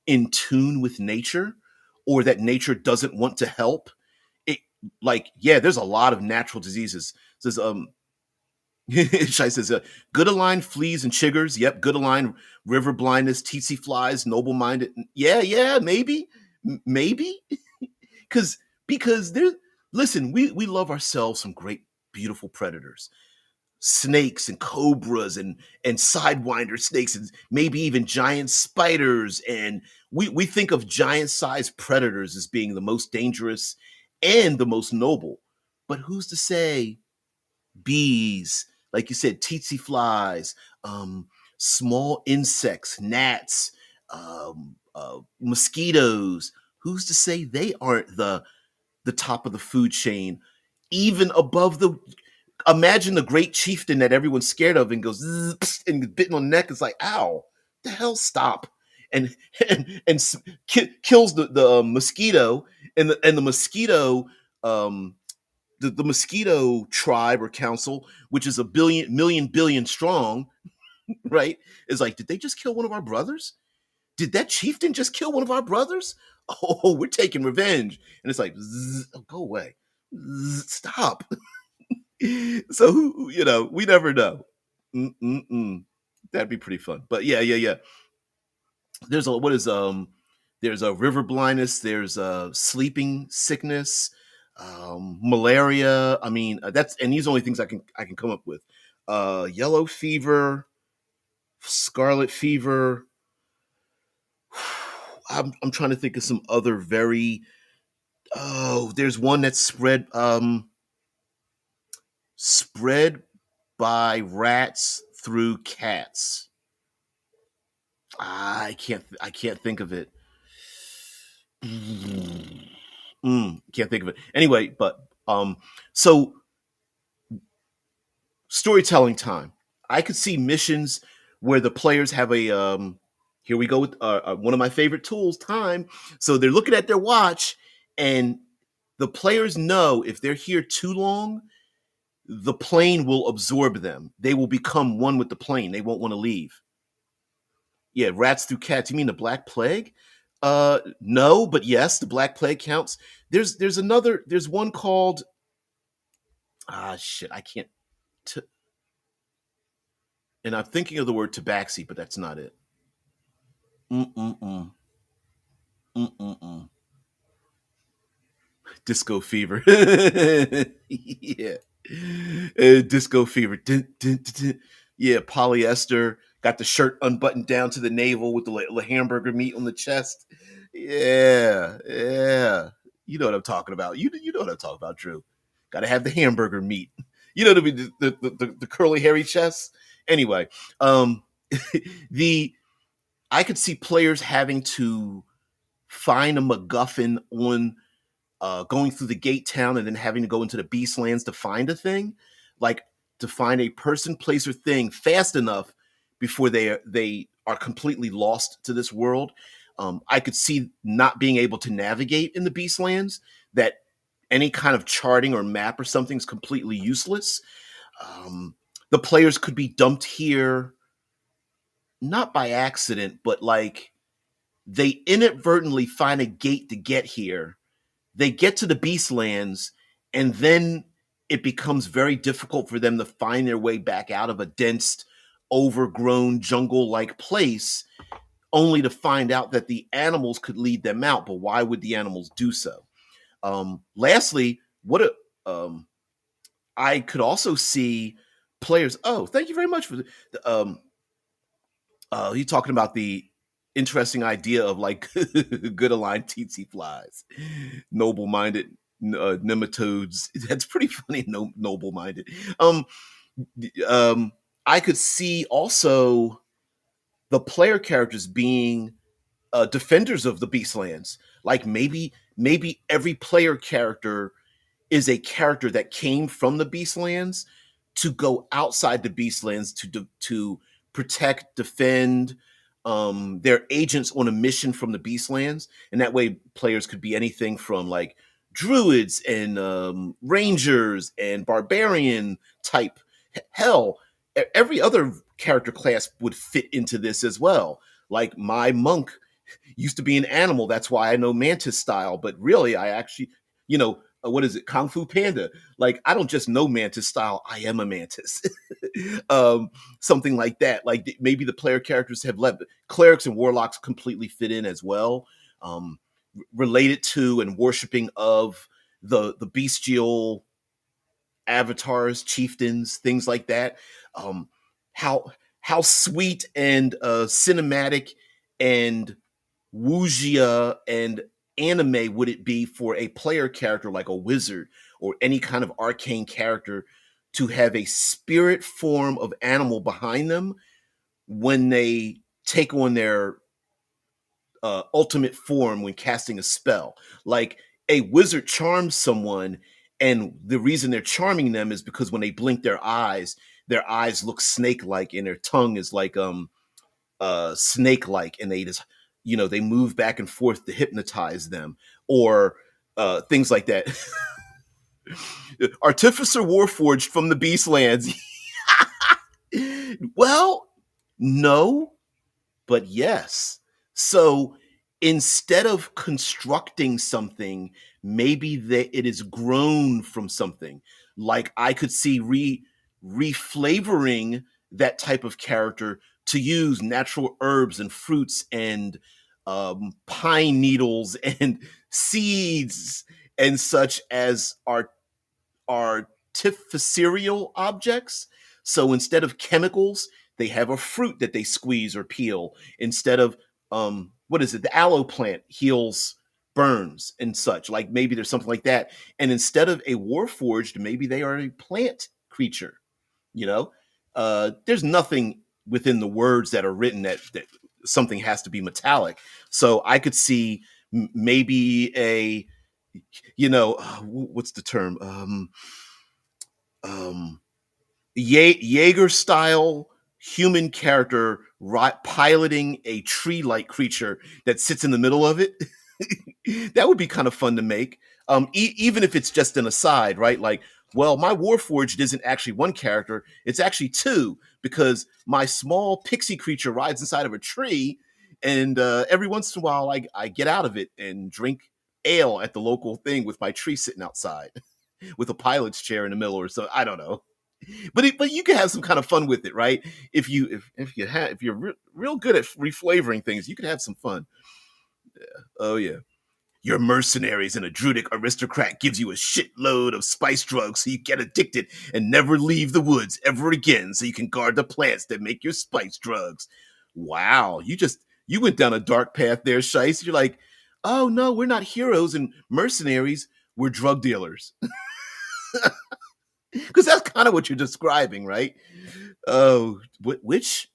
in tune with nature, or that nature doesn't want to help. It, like, yeah, there's a lot of natural diseases. It says Shai says, good aligned fleas and chiggers. Yep, good aligned river blindness, tsetse flies, noble minded. Yeah, maybe, maybe, because there's, listen, we love ourselves some great, beautiful predators, snakes and cobras and sidewinder snakes, and maybe even giant spiders. And we think of giant sized predators as being the most dangerous and the most noble. But who's to say bees, like you said, tsetse flies, small insects, gnats, mosquitoes. Who's to say they aren't the top of the food chain, even above the? Imagine the great chieftain that everyone's scared of and goes and bitten on the neck. It's like, ow, the hell, stop, and kills the mosquito, and the mosquito. Um, the mosquito tribe or council, which is a billion strong, right? Is like, did they just kill one of our brothers? Did that chieftain just kill one of our brothers? Oh, we're taking revenge. And it's like, oh, go away. Stop. So we never know. Mm-mm-mm. That'd be pretty fun. But yeah. There's a river blindness, there's a sleeping sickness, malaria. I mean, that's, and these are only things I can come up with. Yellow fever, scarlet fever. I'm trying to think of some other very. Oh, there's one that's spread by rats through cats. I can't think of it. Can't think of it. Anyway, but so storytelling time. I could see missions where the players have a here we go with one of my favorite tools, time. So they're looking at their watch, and the players know if they're here too long, the plane will absorb them. They will become one with the plane. They won't want to leave. Yeah, rats through cats. You mean the Black Plague? No, but yes, the Black Plague counts. There's one called shit. I can't. T- and I'm thinking of the word tabaxi, but that's not it. Mm-mm-mm. Mm-mm-mm. Disco fever. Yeah. Disco fever. Dun, dun, dun, dun. Yeah, polyester. Got the shirt unbuttoned down to the navel with the hamburger meat on the chest. Yeah. You know what I'm talking about. You know what I'm talking about, Drew. Got to have the hamburger meat. You know the curly hairy chest. Anyway, um, the I could see players having to find a MacGuffin on going through the gate town and then having to go into the Beastlands to find a thing, like to find a person, place, or thing fast enough before they are completely lost to this world. I could see not being able to navigate in the Beastlands, that any kind of charting or map or something is completely useless. Um, the players could be dumped here, not by accident, but like they inadvertently find a gate to get here. They get to the Beastlands, and then it becomes very difficult for them to find their way back out of a dense, overgrown jungle-like place, only to find out that the animals could lead them out. But why would the animals do so? Lastly, I could also see players. Oh, thank you very much for the. He's talking about the interesting idea of like good aligned tsetse flies, noble minded nematodes. That's pretty funny. No, noble minded. Um, I could see also the player characters being defenders of the Beastlands. Like maybe every player character is a character that came from the Beastlands to go outside the Beastlands to protect, defend, they're agents on a mission from the Beastlands, and that way players could be anything from like druids and rangers and barbarian type. Hell, every other character class would fit into this as well. Like my monk used to be an animal. That's why I know mantis style. But really, I actually, what is it? Kung Fu Panda. Like, I don't just know mantis style. I am a mantis. um, Something like that. Like maybe the player characters have left. Clerics and warlocks completely fit in as well. Related to and worshiping of the bestial avatars, chieftains, things like that. Um, how how sweet and cinematic and wuxia and anime would it be for a player character like a wizard or any kind of arcane character to have a spirit form of animal behind them when they take on their ultimate form when casting a spell? Like a wizard charms someone, and the reason they're charming them is because when they blink their eyes look snake-like, and their tongue is like snake-like, and they just they move back and forth to hypnotize them, or things like that. Artificer Warforged from the Beastlands. Well, no, but yes. So instead of constructing something, maybe that it is grown from something. Like I could see reflavoring that type of character to use natural herbs and fruits and pine needles and seeds and such as artificial objects. So instead of chemicals, they have a fruit that they squeeze or peel. Instead of what is it? The aloe plant heals burns and such. Like maybe there's something like that. And instead of a warforged, maybe they are a plant creature. You know, there's nothing within the words that are written that something has to be metallic. So I could see maybe a what's the term? Um, Jaeger style human character piloting a tree like creature that sits in the middle of it. That would be kind of fun to make. Even if it's just an aside, right? Like, well, my Warforged isn't actually one character, it's actually two, because my small pixie creature rides inside of a tree, and every once in a while I get out of it and drink ale at the local thing with my tree sitting outside with a pilot's chair in the middle or so. I don't know. But you can have some kind of fun with it, right? If you're real good at reflavoring things, you can have some fun. Oh yeah. Your mercenaries and a druidic aristocrat gives you a shitload of spice drugs so you get addicted and never leave the woods ever again so you can guard the plants that make your spice drugs. Wow, you went down a dark path there, Shice. You're like, oh no, we're not heroes and mercenaries, we're drug dealers. Because that's kind of what you're describing, right? Oh, which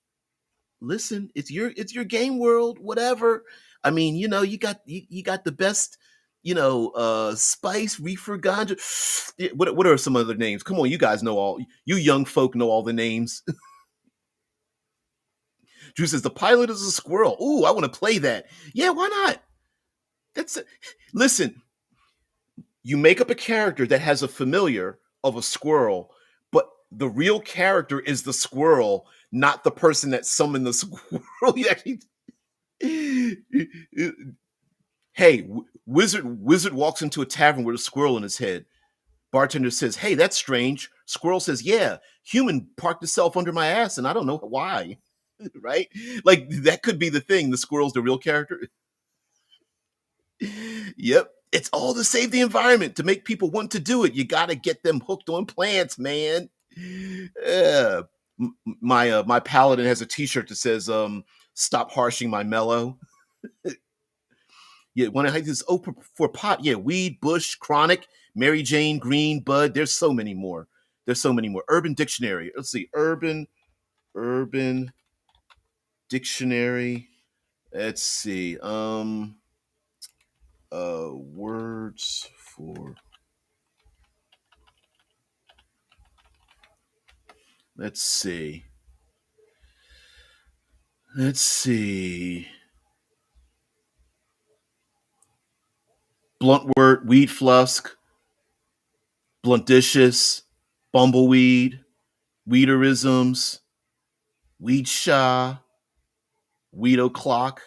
listen, it's your game world, whatever. I mean, you got the best, spice, reefer, ganja. What are some other names? Come on, you guys know all. You young folk know all the names. Drew says the pilot is a squirrel. Ooh, I want to play that. Yeah, why not? That's it. Listen, you make up a character that has a familiar of a squirrel, but the real character is the squirrel, not the person that summoned the squirrel. You actually, hey, wizard walks into a tavern with a squirrel in his head. Bartender says, "Hey, that's strange." Squirrel says, "Yeah, human parked itself under my ass, and I don't know why." Right? Like that could be the thing. The squirrel's the real character. Yep. It's all to save the environment, to make people want to do it. You got to get them hooked on plants, man. Uh, my paladin has a T-shirt that says "Stop harshing my mellow." Yeah, when I had this open for pot, yeah, weed, bush, chronic, Mary Jane, green, bud. There's so many more. There's so many more. Urban Dictionary. Let's see. Urban Dictionary. Let's see. Words for. Let's see. Let's see. Bluntwort, weed flusk, blunticious, bumbleweed, weederisms, weed shah, weed o'clock,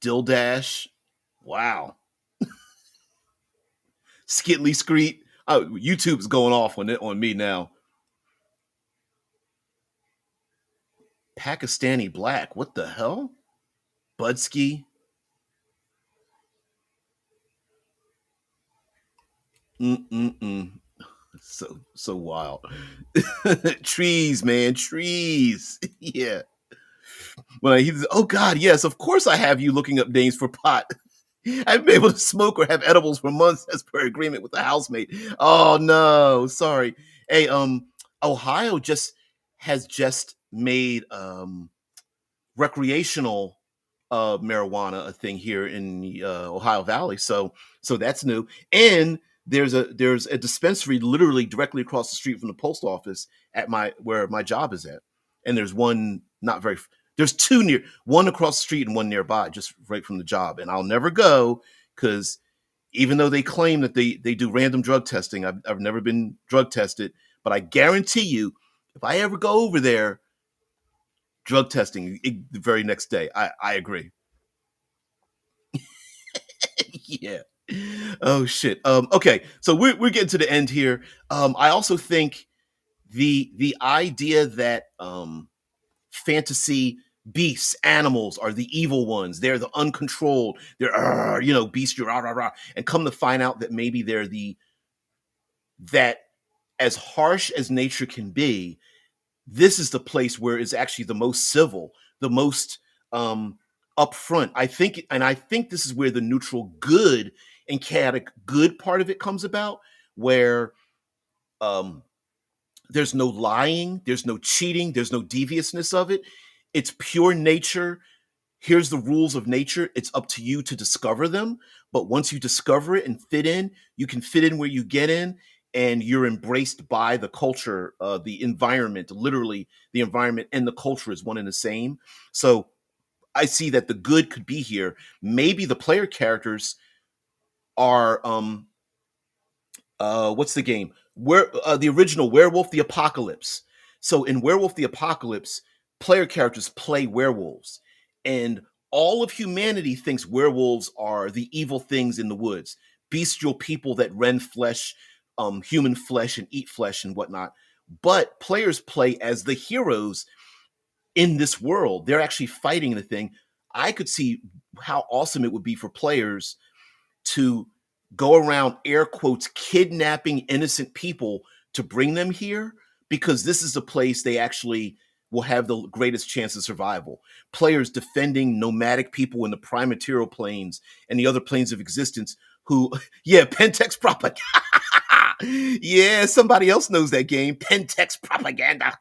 dildash. Wow. Skitley Screet. Oh, YouTube's going off on me now. Pakistani Black. What the hell? Budsky. Mm-mm-mm. So wild. Trees, man, trees. Yeah. When oh God, yes, of course I have you looking up names for pot. I haven't been able to smoke or have edibles for months as per agreement with the housemate. Oh no, sorry. Hey, Ohio just made recreational marijuana a thing here in the Ohio Valley. So that's new. And there's a dispensary literally directly across the street from the post office at my where my job is at. And there's one not very there's two near one across the street and one nearby, just right from the job. And I'll never go because even though they claim that they do random drug testing, I've never been drug tested, but I guarantee you, if I ever go over there, drug testing the very next day. I agree. Yeah. Oh shit. Okay, so we're getting to the end here. I also think the idea that fantasy beasts, animals are the evil ones. They're the uncontrolled. They're beast, rah rah rah. And come to find out that maybe they're the that as harsh as nature can be, this is the place where it's actually the most civil, the most upfront. I think this is where the neutral good and chaotic good part of it comes about, where um, there's no lying, there's no cheating, there's no deviousness of it. It's pure nature. Here's the rules of nature. It's up to you to discover them. But once you discover it and fit in, you can fit in where you get in, and you're embraced by the culture, the environment. Literally, the environment and the culture is one and the same. So I see that the good could be here. Maybe the player characters are what's the game? Where the original Werewolf the Apocalypse. So in Werewolf the Apocalypse, player characters play werewolves, and all of humanity thinks werewolves are the evil things in the woods, bestial people that rend flesh, human flesh, and eat flesh and whatnot. But players play as the heroes in this world. They're actually fighting the thing. I could see how awesome it would be for players to go around air quotes kidnapping innocent people to bring them here, because this is the place they actually will have the greatest chance of survival. Players defending nomadic people in the prime material planes and the other planes of existence who yeah, Pentex propaganda. Yeah, somebody else knows that game, Pentex propaganda.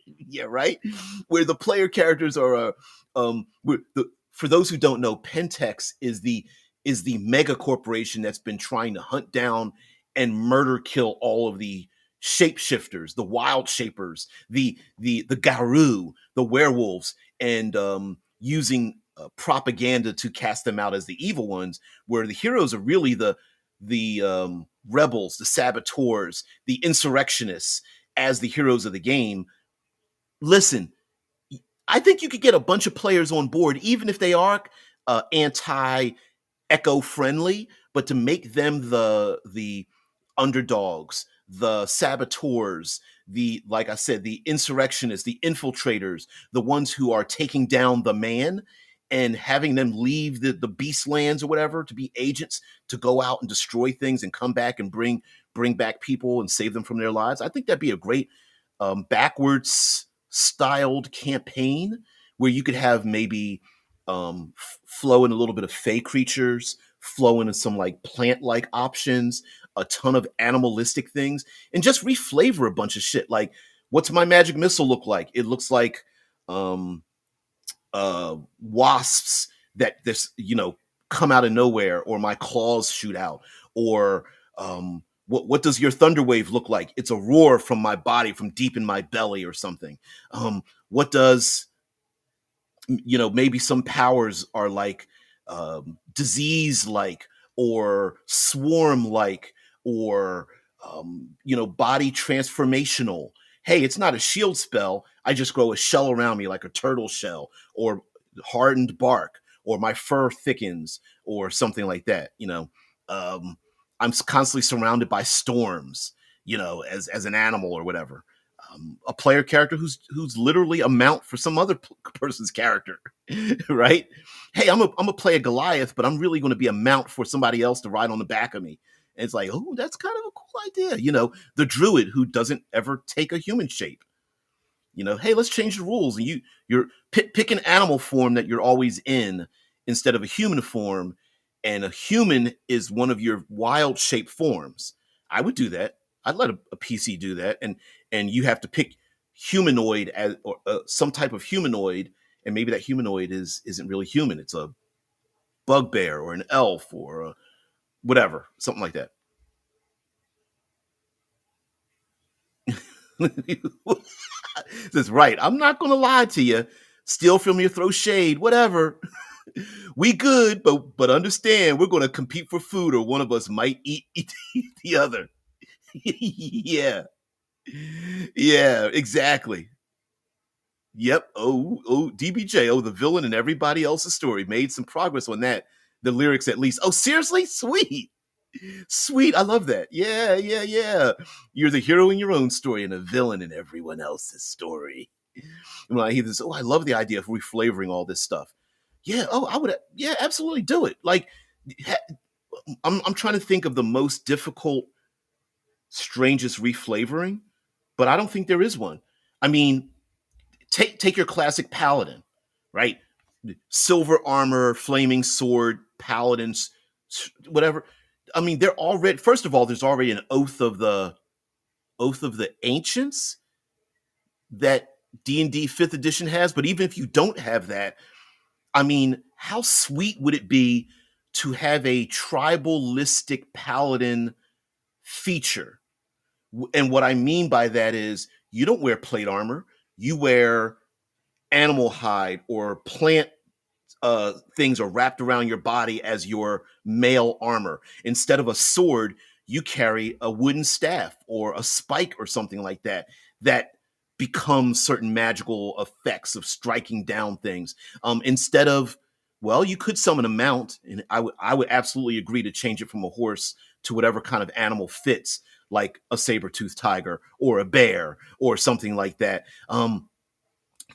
Yeah, right. Where the player characters are for those who don't know, Pentex is the mega corporation that's been trying to hunt down and murder kill all of the shapeshifters, the wild shapers, the Garou, the werewolves, and using propaganda to cast them out as the evil ones, where the heroes are really the rebels, the saboteurs, the insurrectionists as the heroes of the game. Listen, I think you could get a bunch of players on board, even if they are anti eco-friendly, but to make them the underdogs, the saboteurs, the like I said, the insurrectionists, the infiltrators, the ones who are taking down the man and having them leave the Beastlands or whatever to be agents to go out and destroy things and come back and bring back people and save them from their lives. I think that'd be a great backwards styled campaign where you could have maybe flow in a little bit of fey creatures, flow into some like plant like options, a ton of animalistic things, and just reflavor a bunch of shit. Like, what's my magic missile look like? It looks like um, wasps that this come out of nowhere, or my claws shoot out, or what does your thunder wave look like? It's a roar from my body, from deep in my belly, or something. What does, maybe some powers are like disease like, or swarm like, or body transformational. Hey, it's not a shield spell. I just grow a shell around me like a turtle shell, or hardened bark, or my fur thickens, or something like that. I'm constantly surrounded by storms, as an animal or whatever. A player character who's literally a mount for some other person's character, right? Hey, I'm a play a Goliath, but I'm really going to be a mount for somebody else to ride on the back of me. And it's like, oh, that's kind of a cool idea. The druid who doesn't ever take a human shape. Hey, let's change the rules, and you're pick an animal form that you're always in instead of a human form, and a human is one of your wild shape forms. I would do that. I'd let a PC do that, and you have to pick humanoid as, or some type of humanoid, and maybe that humanoid isn't really human. It's a bugbear or an elf or whatever, something like that. That's right. I'm not going to lie to you. Steal from you, throw shade, whatever. We good, but understand we're going to compete for food, or one of us might eat the other. Yeah, yeah, exactly. Yep. Oh, DBJ. Oh, the villain in everybody else's story made some progress on that. The lyrics, at least. Oh, seriously, sweet, sweet. I love that. Yeah, yeah, yeah. You're the hero in your own story and a villain in everyone else's story. And when I hear this, oh, I love the idea of reflavoring all this stuff. Yeah. Oh, I would. Yeah, absolutely do it. Like, I'm trying to think of the most difficult, strangest reflavoring, but I don't think there is one. I mean, take your classic paladin, right? Silver armor, flaming sword, paladins, whatever. I mean, they're already. First of all, there's already an oath of the ancients that D&D 5th edition has. But even if you don't have that, I mean, how sweet would it be to have a tribalistic paladin feature? And what I mean by that is you don't wear plate armor, you wear animal hide or plant things are wrapped around your body as your male armor. Instead of a sword, you carry a wooden staff or a spike or something like that that becomes certain magical effects of striking down things. Instead of, well, you could summon a mount, and I would absolutely agree to change it from a horse to whatever kind of animal fits, like a saber-toothed tiger or a bear or something like that.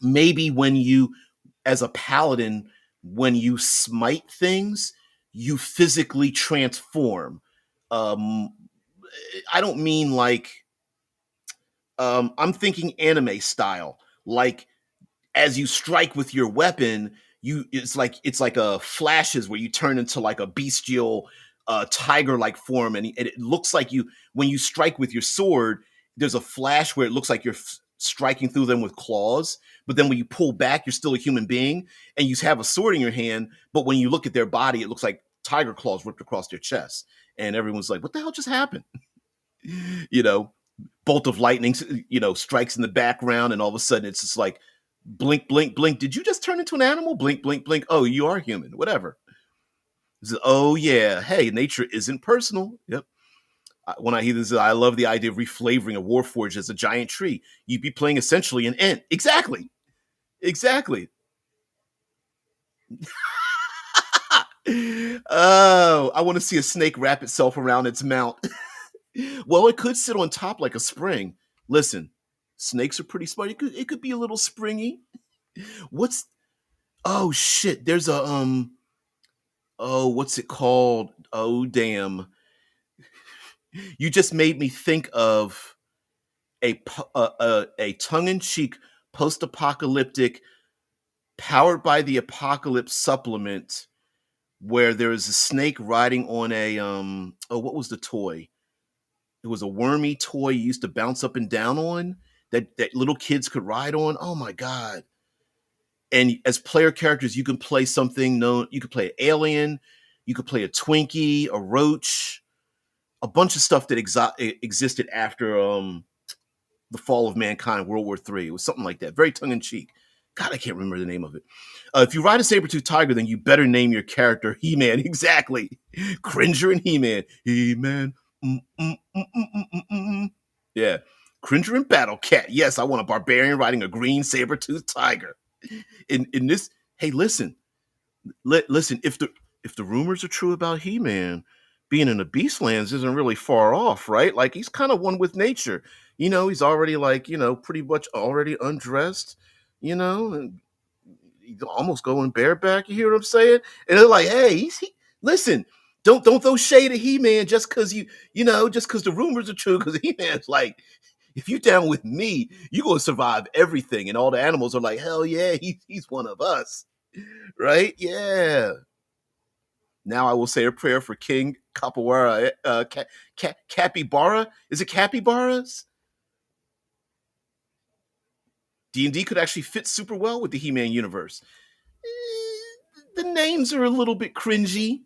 Maybe when you, as a paladin, when you smite things, you physically transform. Um, I don't mean like, I'm thinking anime style. Like, as you strike with your weapon, it's like a flashes where you turn into like a bestial tiger like form, and it looks like you, when you strike with your sword, there's a flash where it looks like you're striking through them with claws, but then when you pull back, you're still a human being, and you have a sword in your hand, but when you look at their body, it looks like tiger claws ripped across their chest, and everyone's like, what the hell just happened? you know Bolt of lightning, strikes in the background, and all of a sudden it's just like, blink, blink, blink. Did you just turn into an animal? Blink, blink, blink. Oh, you are human. Whatever. Oh yeah. Hey, nature isn't personal. Yep. When I hear this, I love the idea of reflavoring a Warforged as a giant tree. You'd be playing essentially an ent. Exactly. Exactly. Oh, I want to see a snake wrap itself around its mount. Well, it could sit on top like a spring. Listen, snakes are pretty smart. It could be a little springy. What's Oh shit, there's a oh, what's it called? Oh damn. You just made me think of a tongue-in-cheek post-apocalyptic powered by the apocalypse supplement where there is a snake riding on a oh, what was the toy? It was a wormy toy you used to bounce up and down on, that little kids could ride on. Oh my god. And as player characters, you can play something known. You could play an alien, you could play a Twinkie, a roach, a bunch of stuff that existed after The Fall of Mankind, World War III. It was something like that. Very tongue in cheek. God, I can't remember the name of it. If you ride a saber-tooth tiger, then you better name your character He-Man. Exactly. Cringer and He-Man. He-Man. Mm, mm, mm, mm, mm, mm, mm. Yeah. Cringer and Battle Cat. Yes, I want a barbarian riding a green saber-tooth tiger. In this, hey, listen. Listen, if the rumors are true about He-Man, being in the Beastlands isn't really far off, right? Like he's kind of one with nature. He's already like, pretty much already undressed, and he's almost going bareback. You hear what I'm saying? And they're like, hey, listen, don't throw shade at He-Man just because just because the rumors are true. Because He-Man's like, if you down with me, you gonna survive everything. And all the animals are like, hell yeah, he's one of us, right? Yeah. Now I will say a prayer for King Capybara. Capybara? Is it capybaras? D&D could actually fit super well with the He-Man universe. The names are a little bit cringy.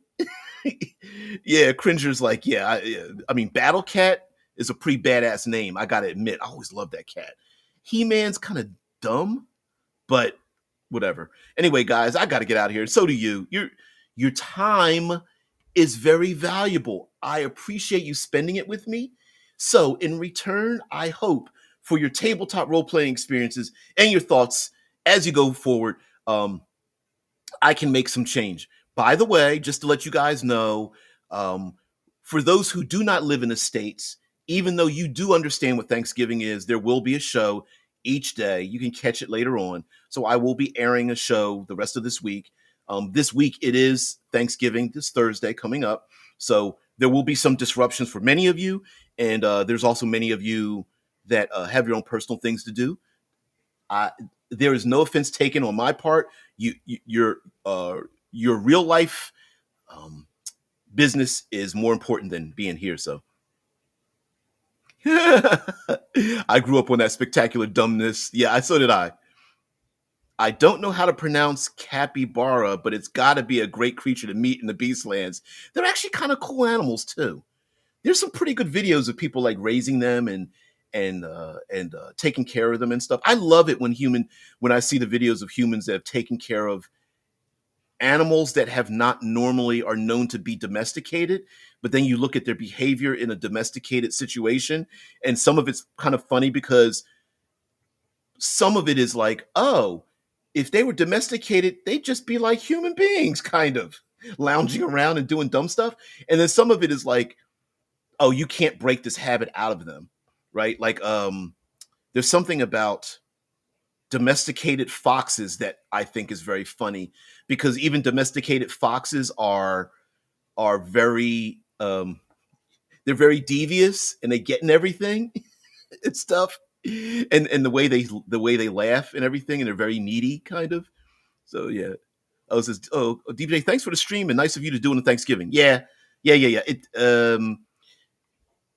Yeah, Cringer's like, I mean, Battle Cat is a pretty badass name. I gotta admit, I always loved that cat. He-Man's kind of dumb, but whatever. Anyway, guys, I gotta get out of here. So do you. Your time is very valuable. I appreciate you spending it with me. So, in return, I hope for your tabletop role playing experiences and your thoughts as you go forward, I can make some change. By the way, just to let you guys know, um, for those who do not live in the States, even though you do understand what Thanksgiving is, there will be a show each day. You can catch it later on. So I will be airing a show the rest of this week. This week it is Thanksgiving, this Thursday coming up. So there will be some disruptions for many of you. And there's also many of you that have your own personal things to do. There is no offense taken on my part. Your real life um, business is more important than being here. So I grew up on that spectacular dumbness. Yeah, so did I. I don't know how to pronounce capybara, but it's got to be a great creature to meet in the Beastlands. They're actually kind of cool animals too. There's some pretty good videos of people like raising them and taking care of them and stuff. I love it when I see the videos of humans that have taken care of animals that have not normally are known to be domesticated, but then you look at their behavior in a domesticated situation, and some of it's kind of funny because some of it is like, oh, if they were domesticated, they'd just be like human beings, kind of lounging around and doing dumb stuff. And then some of it is like, oh, you can't break this habit out of them, right? Like, there's something about domesticated foxes that I think is very funny because even domesticated foxes are very they're very devious and they get in everything and stuff. And the way they laugh and everything, and they're very needy kind of. So yeah. I was just, DJ, thanks for the stream and nice of you to do it on Thanksgiving. Yeah. Yeah. It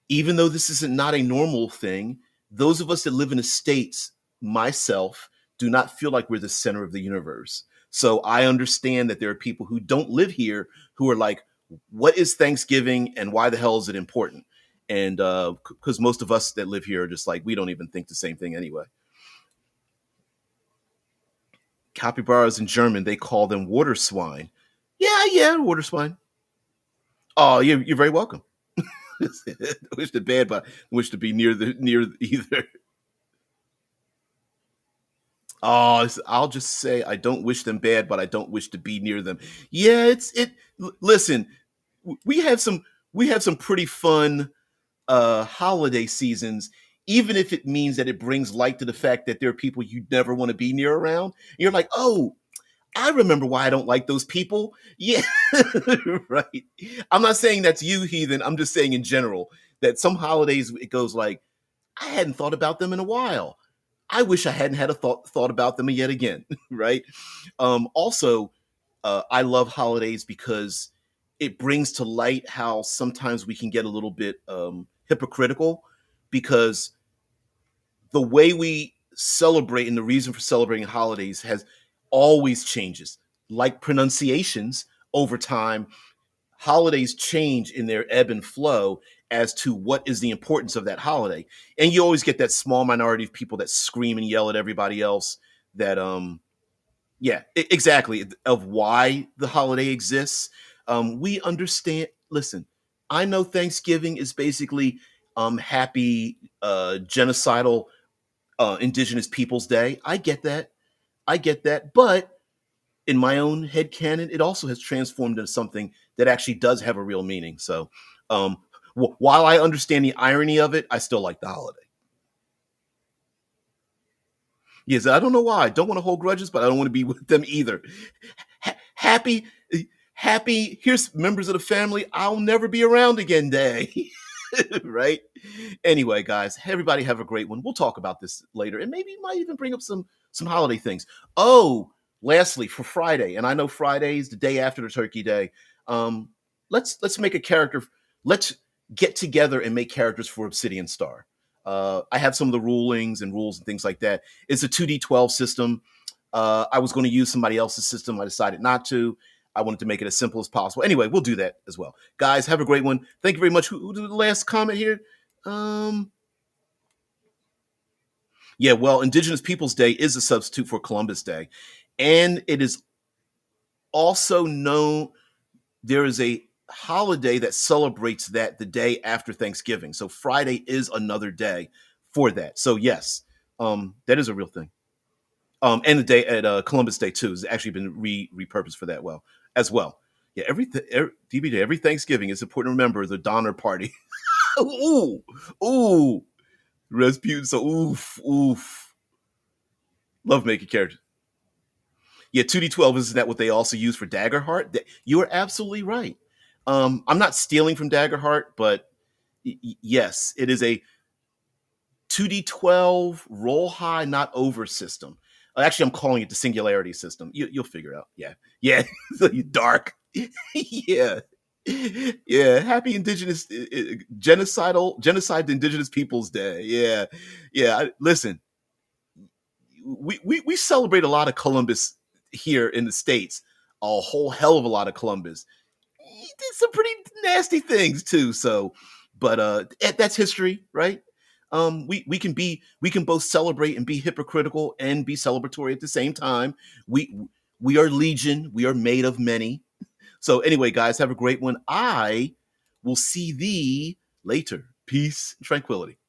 even though this isn't not a normal thing, those of us that live in the States, myself, do not feel like we're the center of the universe. So I understand that there are people who don't live here who are like, what is Thanksgiving and why the hell is it important? And because most of us that live here are just like, we don't even think the same thing anyway. Capybaras in German, they call them water swine. Yeah, water swine. Oh, you're very welcome. Wish the bad, but wish to be near either. Oh, I'll just say I don't wish them bad, but I don't wish to be near them. Yeah, listen, we have some pretty fun holiday seasons, even if it means that it brings light to the fact that there are people you never want to be near around. You're like, oh, I remember why I don't like those people. Yeah, right. I'm not saying that's you, heathen. I'm just saying in general that some holidays it goes like, I hadn't thought about them in a while. I wish I hadn't had a thought about them yet again, right? Also, I love holidays because it brings to light how sometimes we can get a little bit hypocritical because the way we celebrate and the reason for celebrating holidays has always changes. Like pronunciations over time, holidays change in their ebb and flow, as to what is the importance of that holiday. And you always get that small minority of people that scream and yell at everybody else that yeah, exactly, of why the holiday exists. We understand. Listen, I know Thanksgiving is basically happy genocidal Indigenous Peoples Day. I get that. I get that. But in my own head canon, it also has transformed into something that actually does have a real meaning. So, um, while I understand the irony of it, I still like the holiday. Yes, I don't know why. I don't want to hold grudges, but I don't want to be with them either. Happy, happy. Here's members of the family I'll never be around again day. Right? Anyway, guys, everybody have a great one. We'll talk about this later, and maybe might even bring up some holiday things. Oh, lastly, for Friday, and I know Friday is the day after the Turkey Day. Um, let's make a character. Let's get together and make characters for Obsidian Star. I have some of the rulings and rules and things like that. It's a 2d12 system. I was going to use somebody else's system. I decided not to. I wanted to make it as simple as possible. Anyway, we'll do that as well. Guys, have a great one. Thank you very much. Who did the last comment here? Um, yeah, well, Indigenous Peoples Day is a substitute for Columbus Day. And it is also known, there is a holiday that celebrates that the day after Thanksgiving. So Friday is another day for that. So yes, that is a real thing. And the day at Columbus Day too has actually been repurposed for that well as well. Yeah, DBJ, every Thanksgiving it's important to remember the Donner Party. Ooh, ooh, Rasputin. So oof, oof. Love making characters. Yeah, 2d12 isn't that what they also use for Daggerheart? You are absolutely right. I'm not stealing from Daggerheart, but yes, it is a 2d12 roll high, not over system. Actually, I'm calling it the singularity system. You'll figure it out. Yeah, yeah. So you dark. Yeah, yeah. Happy Indigenous genocide Indigenous Peoples Day. Yeah, yeah. Listen, we celebrate a lot of Columbus here in the States. A whole hell of a lot of Columbus. He did some pretty nasty things too. So, but that's history, right? We can both celebrate and be hypocritical and be celebratory at the same time. We are legion. We are made of many. So anyway, guys, have a great one. I will see thee later. Peace, and tranquility.